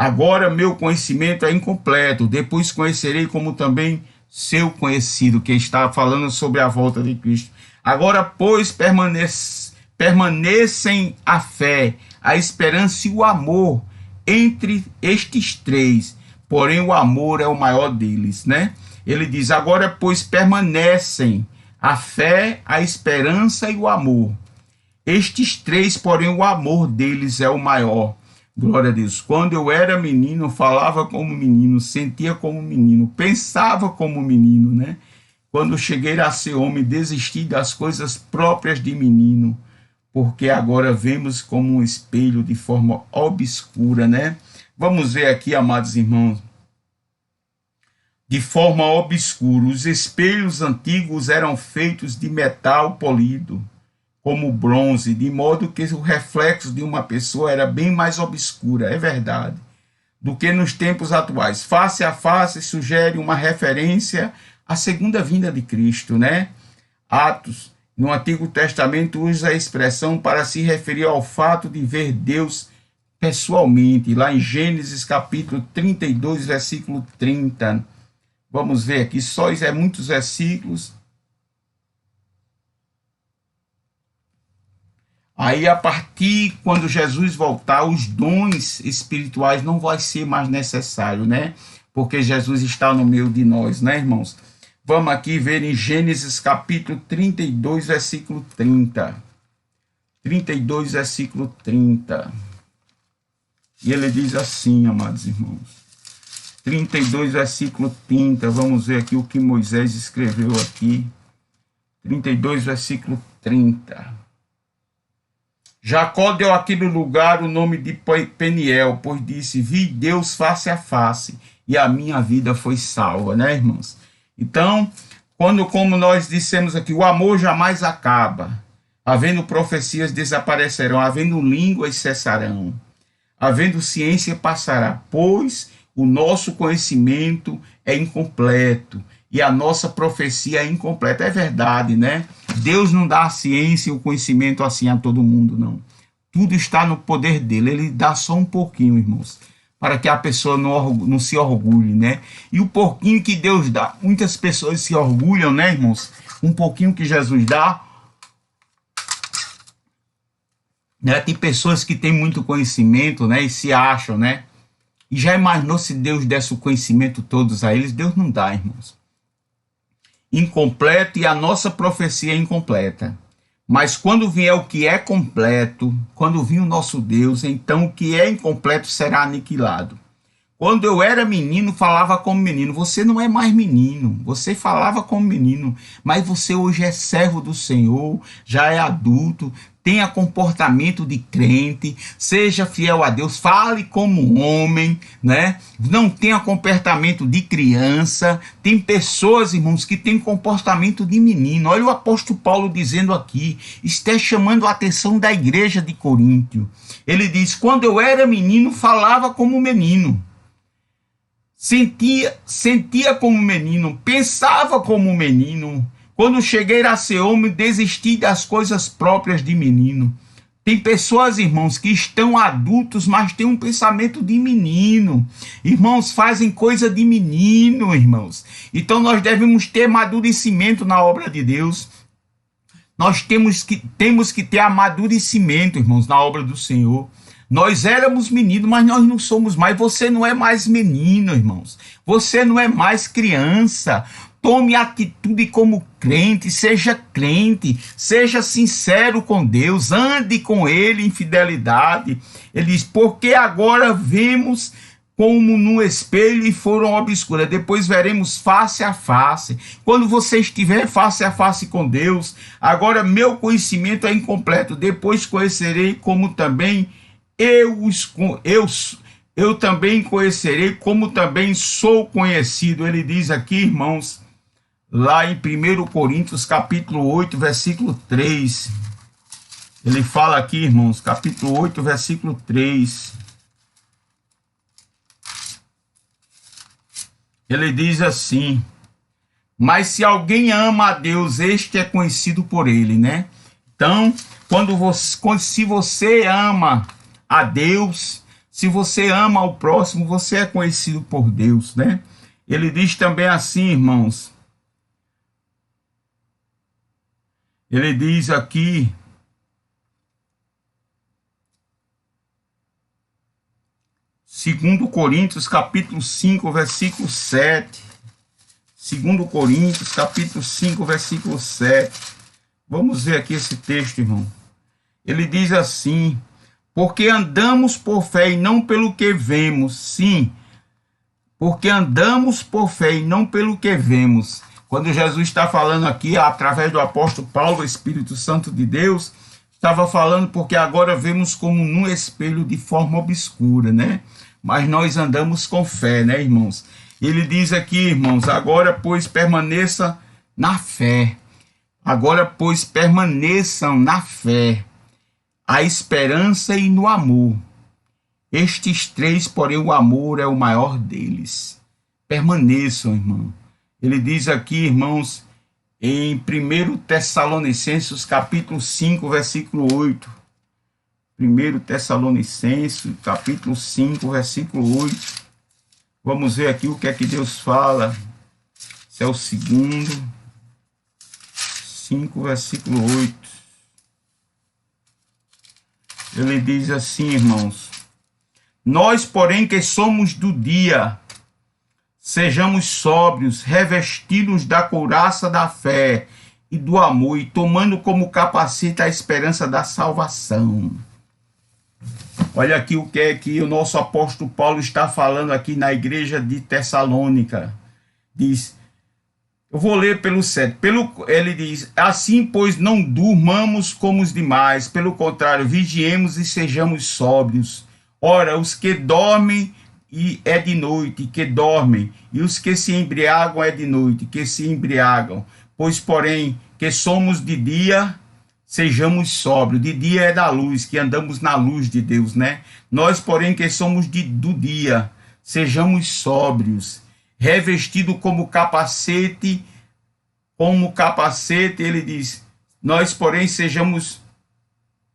Agora meu conhecimento é incompleto, depois conhecerei como também seu conhecido, que está falando sobre a volta de Cristo. Agora, pois, permanecem a fé, a esperança e o amor entre estes três, porém o amor é o maior deles, né? Ele diz, agora, pois, permanecem a fé, a esperança e o amor. Estes três, porém o amor deles é o maior. Glória a Deus. Quando eu era menino, falava como menino, sentia como menino, pensava como menino, né? Quando cheguei a ser homem, desisti das coisas próprias de menino, porque agora vemos como um espelho de forma obscura, né? Vamos ver aqui, amados irmãos. De forma obscura, os espelhos antigos eram feitos de metal polido, como bronze, de modo que o reflexo de uma pessoa era bem mais obscura, é verdade, do que nos tempos atuais. Face a face sugere uma referência à segunda vinda de Cristo, né? Atos, No Antigo Testamento usa a expressão para se referir ao fato de ver Deus pessoalmente, lá em Gênesis capítulo 32, versículo 30. Vamos ver aqui, só isso é muitos versículos. Aí, a partir quando Jesus voltar, os dons espirituais não vai ser mais necessário, né? Porque Jesus está no meio de nós, né, irmãos? Vamos aqui ver em Gênesis capítulo 32, versículo 30. 32, versículo 30. E ele diz assim, amados irmãos. 32, versículo 30. Vamos ver aqui o que Moisés escreveu aqui. 32, versículo 30. Jacó deu àquele lugar o nome de Peniel, pois disse, vi Deus face a face, e a minha vida foi salva, né, irmãos? Então, como nós dissemos aqui, o amor jamais acaba. Havendo profecias desaparecerão, havendo línguas cessarão, havendo ciência passará, pois o nosso conhecimento é incompleto e a nossa profecia é incompleta. É verdade, né? Deus não dá a ciência e o conhecimento assim a todo mundo, não. Tudo está no poder dele, ele dá só um pouquinho, irmãos, para que a pessoa não se orgulhe, né? E o pouquinho que Deus dá, muitas pessoas se orgulham, né, irmãos? Um pouquinho que Jesus dá, né? Tem pessoas que têm muito conhecimento, né, e se acham, né? E já imaginou se Deus desse o conhecimento todos a eles? Deus não dá, irmãos. Incompleto, e a nossa profecia é incompleta. Mas quando vier o que é completo, quando vir o nosso Deus, então o que é incompleto será aniquilado. Quando eu era menino, falava como menino. Você não é mais menino, você falava como menino, mas você hoje é servo do Senhor, já é adulto, tenha comportamento de crente, seja fiel a Deus, fale como homem, né? Não tenha comportamento de criança. Tem pessoas, irmãos, que têm comportamento de menino. Olha o apóstolo Paulo dizendo aqui, está chamando a atenção da igreja de Coríntio. Ele diz, quando eu era menino, falava como menino. Sentia como menino, pensava como menino. Quando cheguei a ser homem, desisti das coisas próprias de menino. Tem pessoas, irmãos, que estão adultos, mas têm um pensamento de menino. Irmãos, fazem coisa de menino, irmãos. Então nós devemos ter amadurecimento na obra de Deus. Nós temos que ter amadurecimento, irmãos, na obra do Senhor. Nós éramos meninos, mas nós não somos mais. Você não é mais menino, irmãos. Você não é mais criança. Tome atitude como crente, seja sincero com Deus, ande com Ele em fidelidade. Ele diz, porque agora vemos como num espelho e foram obscuras, depois veremos face a face. Quando você estiver face a face com Deus, agora meu conhecimento é incompleto, depois conhecerei como também eu também conhecerei, como também sou conhecido. Ele diz aqui, irmãos, lá em 1 Coríntios, capítulo 8, versículo 3. Ele fala aqui, irmãos, capítulo 8, versículo 3. Ele diz assim, mas se alguém ama a Deus, este é conhecido por ele, né? Então, se você ama a Deus, se você ama o próximo, você é conhecido por Deus, né? Ele diz também assim, irmãos, ele diz aqui, segundo Coríntios, capítulo 5, versículo 7. Segundo Coríntios, capítulo 5, versículo 7. Vamos ver aqui esse texto, irmão. Ele diz assim, porque andamos por fé e não pelo que vemos. Sim, porque andamos por fé e não pelo que vemos. Quando Jesus está falando aqui, através do apóstolo Paulo, o Espírito Santo de Deus, estava falando porque agora vemos como num espelho de forma obscura, né? Mas nós andamos com fé, né, irmãos? Ele diz aqui, irmãos, agora, pois, permaneça na fé. Agora, pois, permaneçam na fé, a esperança e no amor. Estes três, porém, o amor é o maior deles. Permaneçam, irmão. Ele diz aqui, irmãos, em 1 Tessalonicenses, capítulo 5, versículo 8. 1 Tessalonicenses, capítulo 5, versículo 8. Vamos ver aqui o que é que Deus fala. Esse é o segundo. 5, versículo 8. Ele diz assim, irmãos: nós, porém, que somos do dia, sejamos sóbrios, revestidos da couraça da fé e do amor, e tomando como capacete a esperança da salvação. Olha aqui o que é que o nosso apóstolo Paulo está falando aqui na igreja de Tessalônica. Diz, eu vou ler pelo 7. Ele diz, assim, pois, não durmamos como os demais, pelo contrário, vigiemos e sejamos sóbrios. Ora, os que dormem e é de noite, que dormem, e os que se embriagam é de noite, que se embriagam. Pois, porém, que somos de dia, sejamos sóbrios. De dia é da luz, que andamos na luz de Deus, né? Nós, porém, que somos do dia, sejamos sóbrios, revestido como capacete, ele diz, nós, porém, sejamos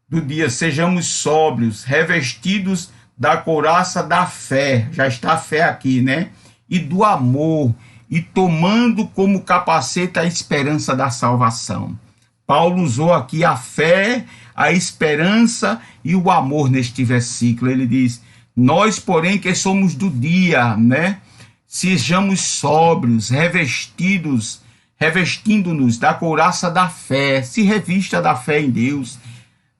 do dia, sejamos sóbrios, revestidos da couraça da fé, já está a fé aqui, né? E do amor, e tomando como capacete a esperança da salvação. Paulo usou aqui a fé, a esperança e o amor neste versículo. Ele diz, nós, porém, que somos do dia, né? Sejamos sóbrios, revestindo-nos da couraça da fé, se revista da fé em Deus.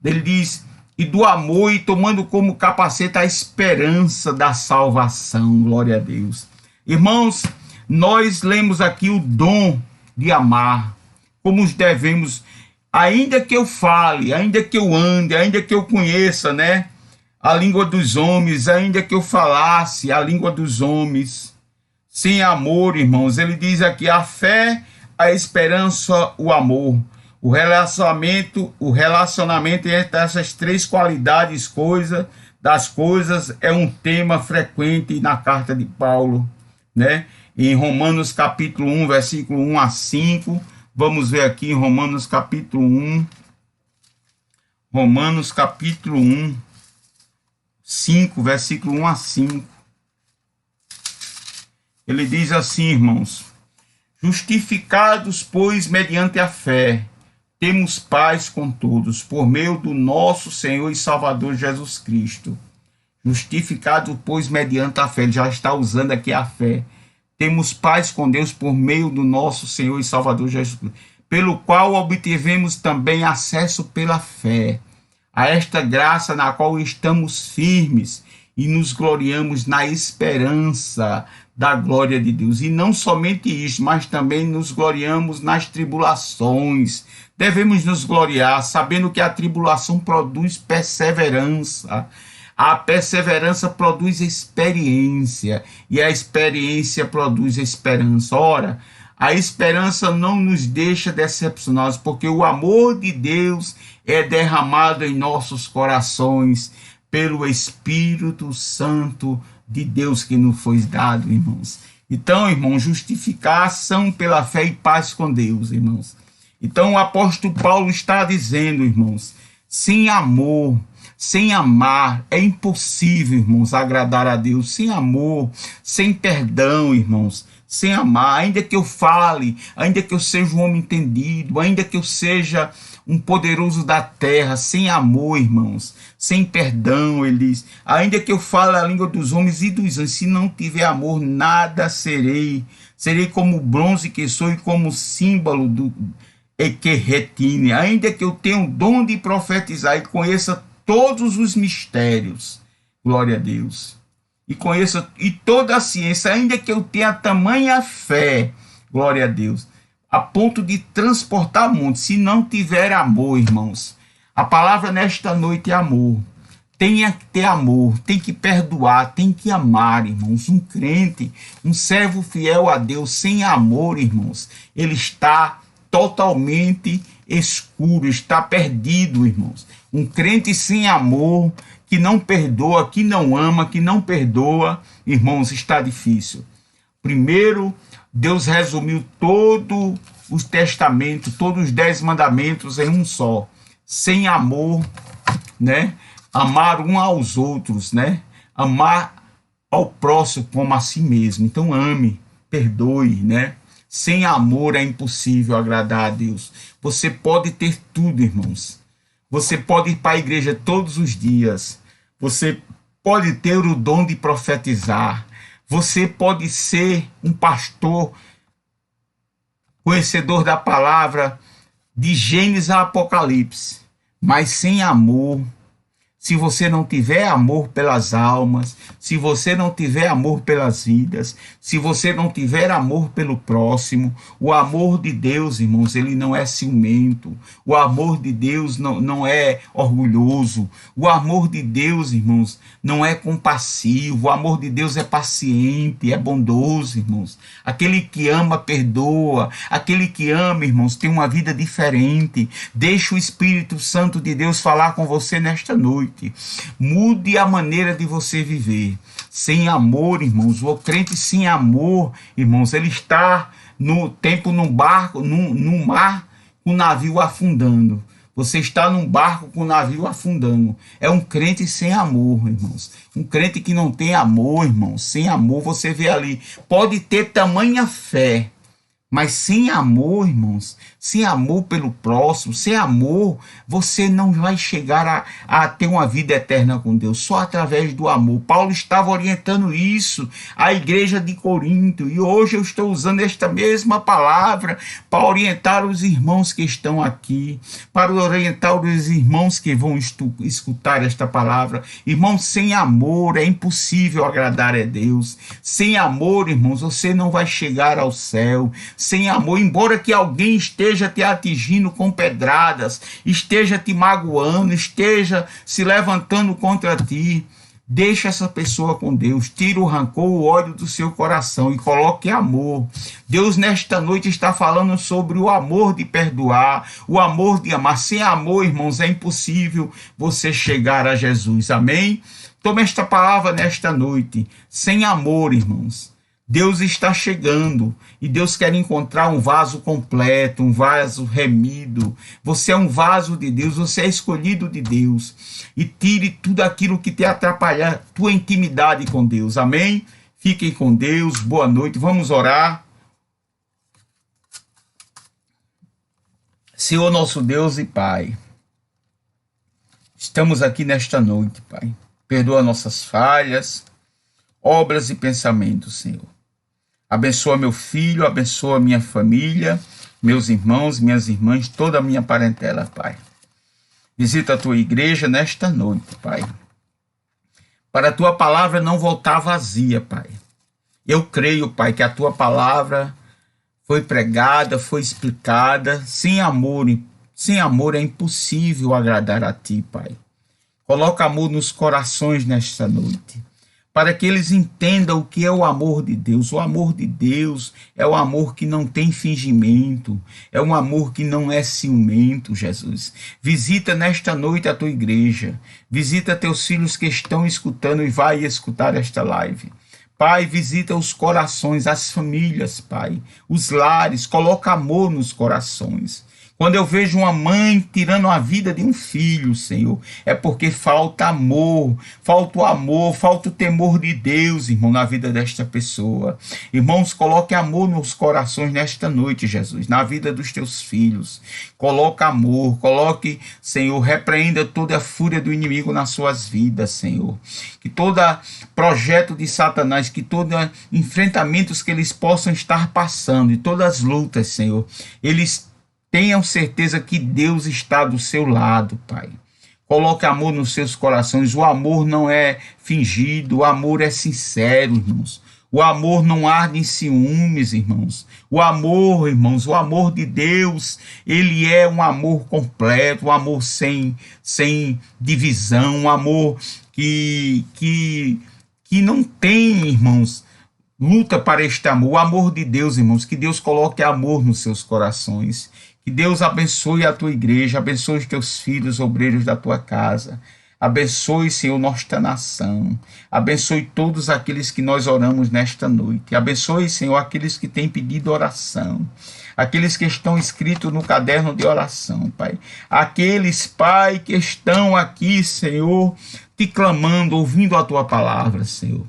Ele diz, e do amor, e tomando como capacete a esperança da salvação. Glória a Deus. Irmãos, nós lemos aqui o dom de amar, como os devemos, ainda que eu fale, ainda que eu ande, ainda que eu conheça, né, a língua dos homens, ainda que eu falasse a língua dos homens, sem amor, irmãos, ele diz aqui, a fé, a esperança, o amor. O relacionamento entre essas três qualidades, das coisas, é um tema frequente na carta de Paulo, né? Em Romanos capítulo 1, versículo 1 a 5, vamos ver aqui em Romanos capítulo 1, 5, versículo 1 a 5. Ele diz assim, irmãos, justificados, pois, mediante a fé, temos paz com todos, por meio do nosso Senhor e Salvador Jesus Cristo. Justificado, pois, mediante a fé. Ele já está usando aqui a fé. Temos paz com Deus por meio do nosso Senhor e Salvador Jesus Cristo, pelo qual obtivemos também acesso pela fé a esta graça na qual estamos firmes e nos gloriamos na esperança da glória de Deus. E não somente isso, mas também nos gloriamos nas tribulações. Devemos nos gloriar, sabendo que a tribulação produz perseverança. A perseverança produz experiência, e a experiência produz esperança. Ora, a esperança não nos deixa decepcionados, porque o amor de Deus é derramado em nossos corações pelo Espírito Santo de Deus que nos foi dado, irmãos. Então, irmãos, justificação pela fé e paz com Deus, irmãos. Então, o apóstolo Paulo está dizendo, irmãos, sem amor, sem amar, é impossível, irmãos, agradar a Deus. Sem amor, sem perdão, irmãos, sem amar, ainda que eu fale, ainda que eu seja um homem entendido, ainda que eu seja um poderoso da terra, sem amor, irmãos, sem perdão, ele diz, ainda que eu fale a língua dos homens e dos anjos, se não tiver amor, nada serei. Serei como o bronze que sou e como símbolo do que retine, ainda que eu tenha o dom de profetizar e conheça todos os mistérios, glória a Deus, e conheça e toda a ciência, ainda que eu tenha tamanha fé, glória a Deus, a ponto de transportar montes, se não tiver amor, irmãos. A palavra nesta noite é amor. Tem que ter amor, tem que perdoar, tem que amar, irmãos. Um crente, um servo fiel a Deus, sem amor, irmãos, ele está totalmente escuro, está perdido, irmãos. Um crente sem amor, que não perdoa, que não ama, que não perdoa, irmãos, está difícil. Primeiro, Deus resumiu todo os testamentos, todos os 10 mandamentos em um só. Sem amor, né? Amar um aos outros, né? Amar ao próximo como a si mesmo. Então ame, perdoe, né? Sem amor é impossível agradar a Deus. Você pode ter tudo, irmãos. Você pode ir para a igreja todos os dias. Você pode ter o dom de profetizar. Você pode ser um pastor conhecedor da palavra de Gênesis a Apocalipse. Mas sem amor, se você não tiver amor pelas almas, se você não tiver amor pelas vidas, se você não tiver amor pelo próximo, o amor de Deus, irmãos, ele não é ciumento. O amor de Deus não é orgulhoso. O amor de Deus, irmãos, não é compassivo. O amor de Deus é paciente, é bondoso, irmãos. Aquele que ama, perdoa. Aquele que ama, irmãos, tem uma vida diferente. Deixa o Espírito Santo de Deus falar com você nesta noite. Mude a maneira de você viver. Sem amor, irmãos, o crente sem amor, irmãos, ele está no tempo num barco, num mar, com o navio afundando. Você está num barco com o navio afundando. É um crente sem amor, irmãos. Um crente que não tem amor, irmãos. Sem amor, você vê ali. Pode ter tamanha fé, mas sem amor, irmãos, sem amor pelo próximo, sem amor, você não vai chegar a ter uma vida eterna com Deus, só através do amor. Paulo estava orientando isso à igreja de Corinto, e hoje eu estou usando esta mesma palavra para orientar os irmãos que estão aqui, para orientar os irmãos que vão escutar esta palavra. Irmãos, sem amor é impossível agradar a Deus. Sem amor, irmãos, você não vai chegar ao céu. Sem amor, embora que alguém esteja te atingindo com pedradas, esteja te magoando, esteja se levantando contra ti, deixa essa pessoa com Deus, tira o rancor, o ódio do seu coração e coloque amor. Deus nesta noite está falando sobre o amor de perdoar, o amor de amar. Sem amor, irmãos, é impossível você chegar a Jesus. Amém? Tome esta palavra nesta noite. Sem amor, irmãos, Deus está chegando e Deus quer encontrar um vaso completo, um vaso remido. Você é um vaso de Deus, você é escolhido de Deus. E tire tudo aquilo que te atrapalhar, tua intimidade com Deus. Amém? Fiquem com Deus, boa noite, vamos orar. Senhor nosso Deus e Pai, estamos aqui nesta noite, Pai. Perdoa nossas falhas, obras e pensamentos, Senhor. Abençoa meu filho, abençoa minha família, meus irmãos, minhas irmãs, toda a minha parentela, Pai. Visita a tua igreja nesta noite, Pai. Para a tua palavra não voltar vazia, Pai. Eu creio, Pai, que a tua palavra foi pregada, foi explicada. Sem amor é impossível agradar a ti, Pai. Coloca amor nos corações nesta noite, para que eles entendam o que é o amor de Deus. O amor de Deus é o amor que não tem fingimento, é um amor que não é ciumento, Jesus. Visita nesta noite a tua igreja, visita teus filhos que estão escutando e vai escutar esta live. Pai, visita os corações, as famílias, Pai, os lares, coloca amor nos corações. Quando eu vejo uma mãe tirando a vida de um filho, Senhor, é porque falta amor, falta o temor de Deus, irmão, na vida desta pessoa. Irmãos, coloque amor nos corações nesta noite, Jesus, na vida dos teus filhos. Coloque amor, Senhor, repreenda toda a fúria do inimigo nas suas vidas, Senhor. Que todo projeto de Satanás, que todos enfrentamentos que eles possam estar passando, e todas as lutas, Senhor, eles tenham certeza que Deus está do seu lado, Pai. Coloque amor nos seus corações. O amor não é fingido, o amor é sincero, irmãos. O amor não arde em ciúmes, irmãos. O amor, irmãos, o amor de Deus, ele é um amor completo, um amor sem divisão, um amor que não tem, irmãos, luta para este amor. O amor de Deus, irmãos, que Deus coloque amor nos seus corações. Que Deus abençoe a tua igreja, abençoe os teus filhos, obreiros da tua casa. Abençoe, Senhor, nossa nação. Abençoe todos aqueles que nós oramos nesta noite. Abençoe, Senhor, aqueles que têm pedido oração. aqueles que estão escritos no caderno de oração, Pai. Aqueles, Pai, que estão aqui, Senhor, te clamando, ouvindo a tua palavra, Senhor.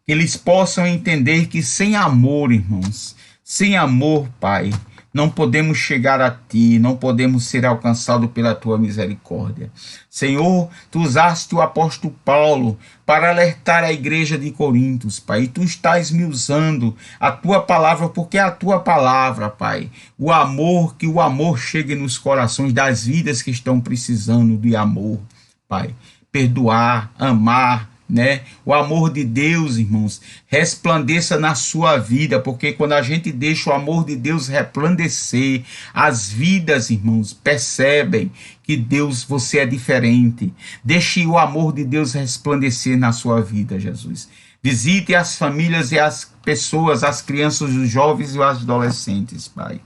Que eles possam entender que sem amor, irmãos, sem amor, Pai, não podemos chegar a Ti, não podemos ser alcançados pela Tua misericórdia. Senhor, Tu usaste o apóstolo Paulo para alertar a igreja de Corintos, Pai, e Tu estás me usando a Tua palavra, porque é a Tua palavra, Pai, o amor, que o amor chegue nos corações das vidas que estão precisando de amor, Pai, perdoar, amar, né? O amor de Deus, irmãos, resplandeça na sua vida, porque quando a gente deixa o amor de Deus resplandecer, as vidas, irmãos, percebem que Deus, você é diferente. Deixe o amor de Deus resplandecer na sua vida, Jesus. Visite as famílias e as pessoas, as crianças, os jovens e os adolescentes, Pai.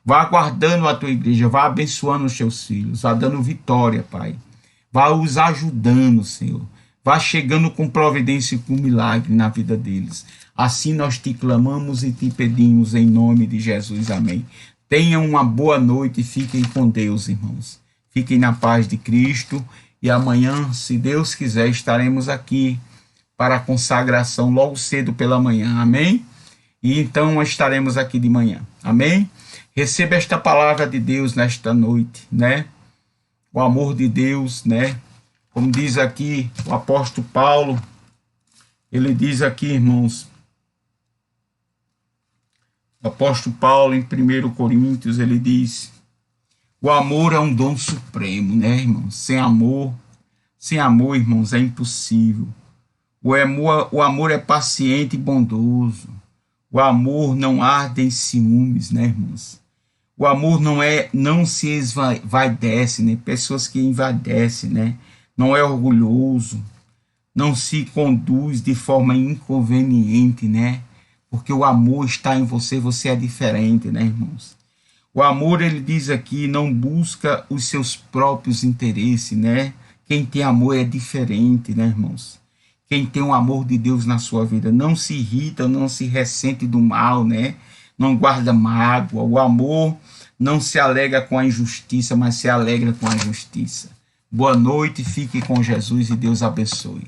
Vá guardando a tua igreja, vá abençoando os teus filhos, vá dando vitória, Pai. Vá os ajudando, Senhor. Vá chegando com providência e com milagre na vida deles. Assim nós te clamamos e te pedimos em nome de Jesus. Amém. Tenham uma boa noite e fiquem com Deus, irmãos. Fiquem na paz de Cristo. E amanhã, se Deus quiser, estaremos aqui para a consagração logo cedo pela manhã. Amém? E então estaremos aqui de manhã. Amém? Receba esta palavra de Deus nesta noite, né? O amor de Deus, né? Como diz aqui o apóstolo Paulo, ele diz aqui, irmãos, o apóstolo Paulo em 1 Coríntios, ele diz, o amor é um dom supremo, né, irmãos? Sem amor, irmãos, é impossível. O amor é paciente e bondoso. O amor não arde em ciúmes, né, irmãos? O amor não se esvaidece, né? Pessoas que envaidecem, né? Não é orgulhoso, não se conduz de forma inconveniente, né? Porque o amor está em você, você é diferente, né, irmãos? O amor, ele diz aqui, não busca os seus próprios interesses, né? Quem tem amor é diferente, né, irmãos? Quem tem o amor de Deus na sua vida não se irrita, não se ressente do mal, né? Não guarda mágoa. O amor não se alegra com a injustiça, mas se alegra com a justiça. Boa noite, fique com Jesus e Deus abençoe.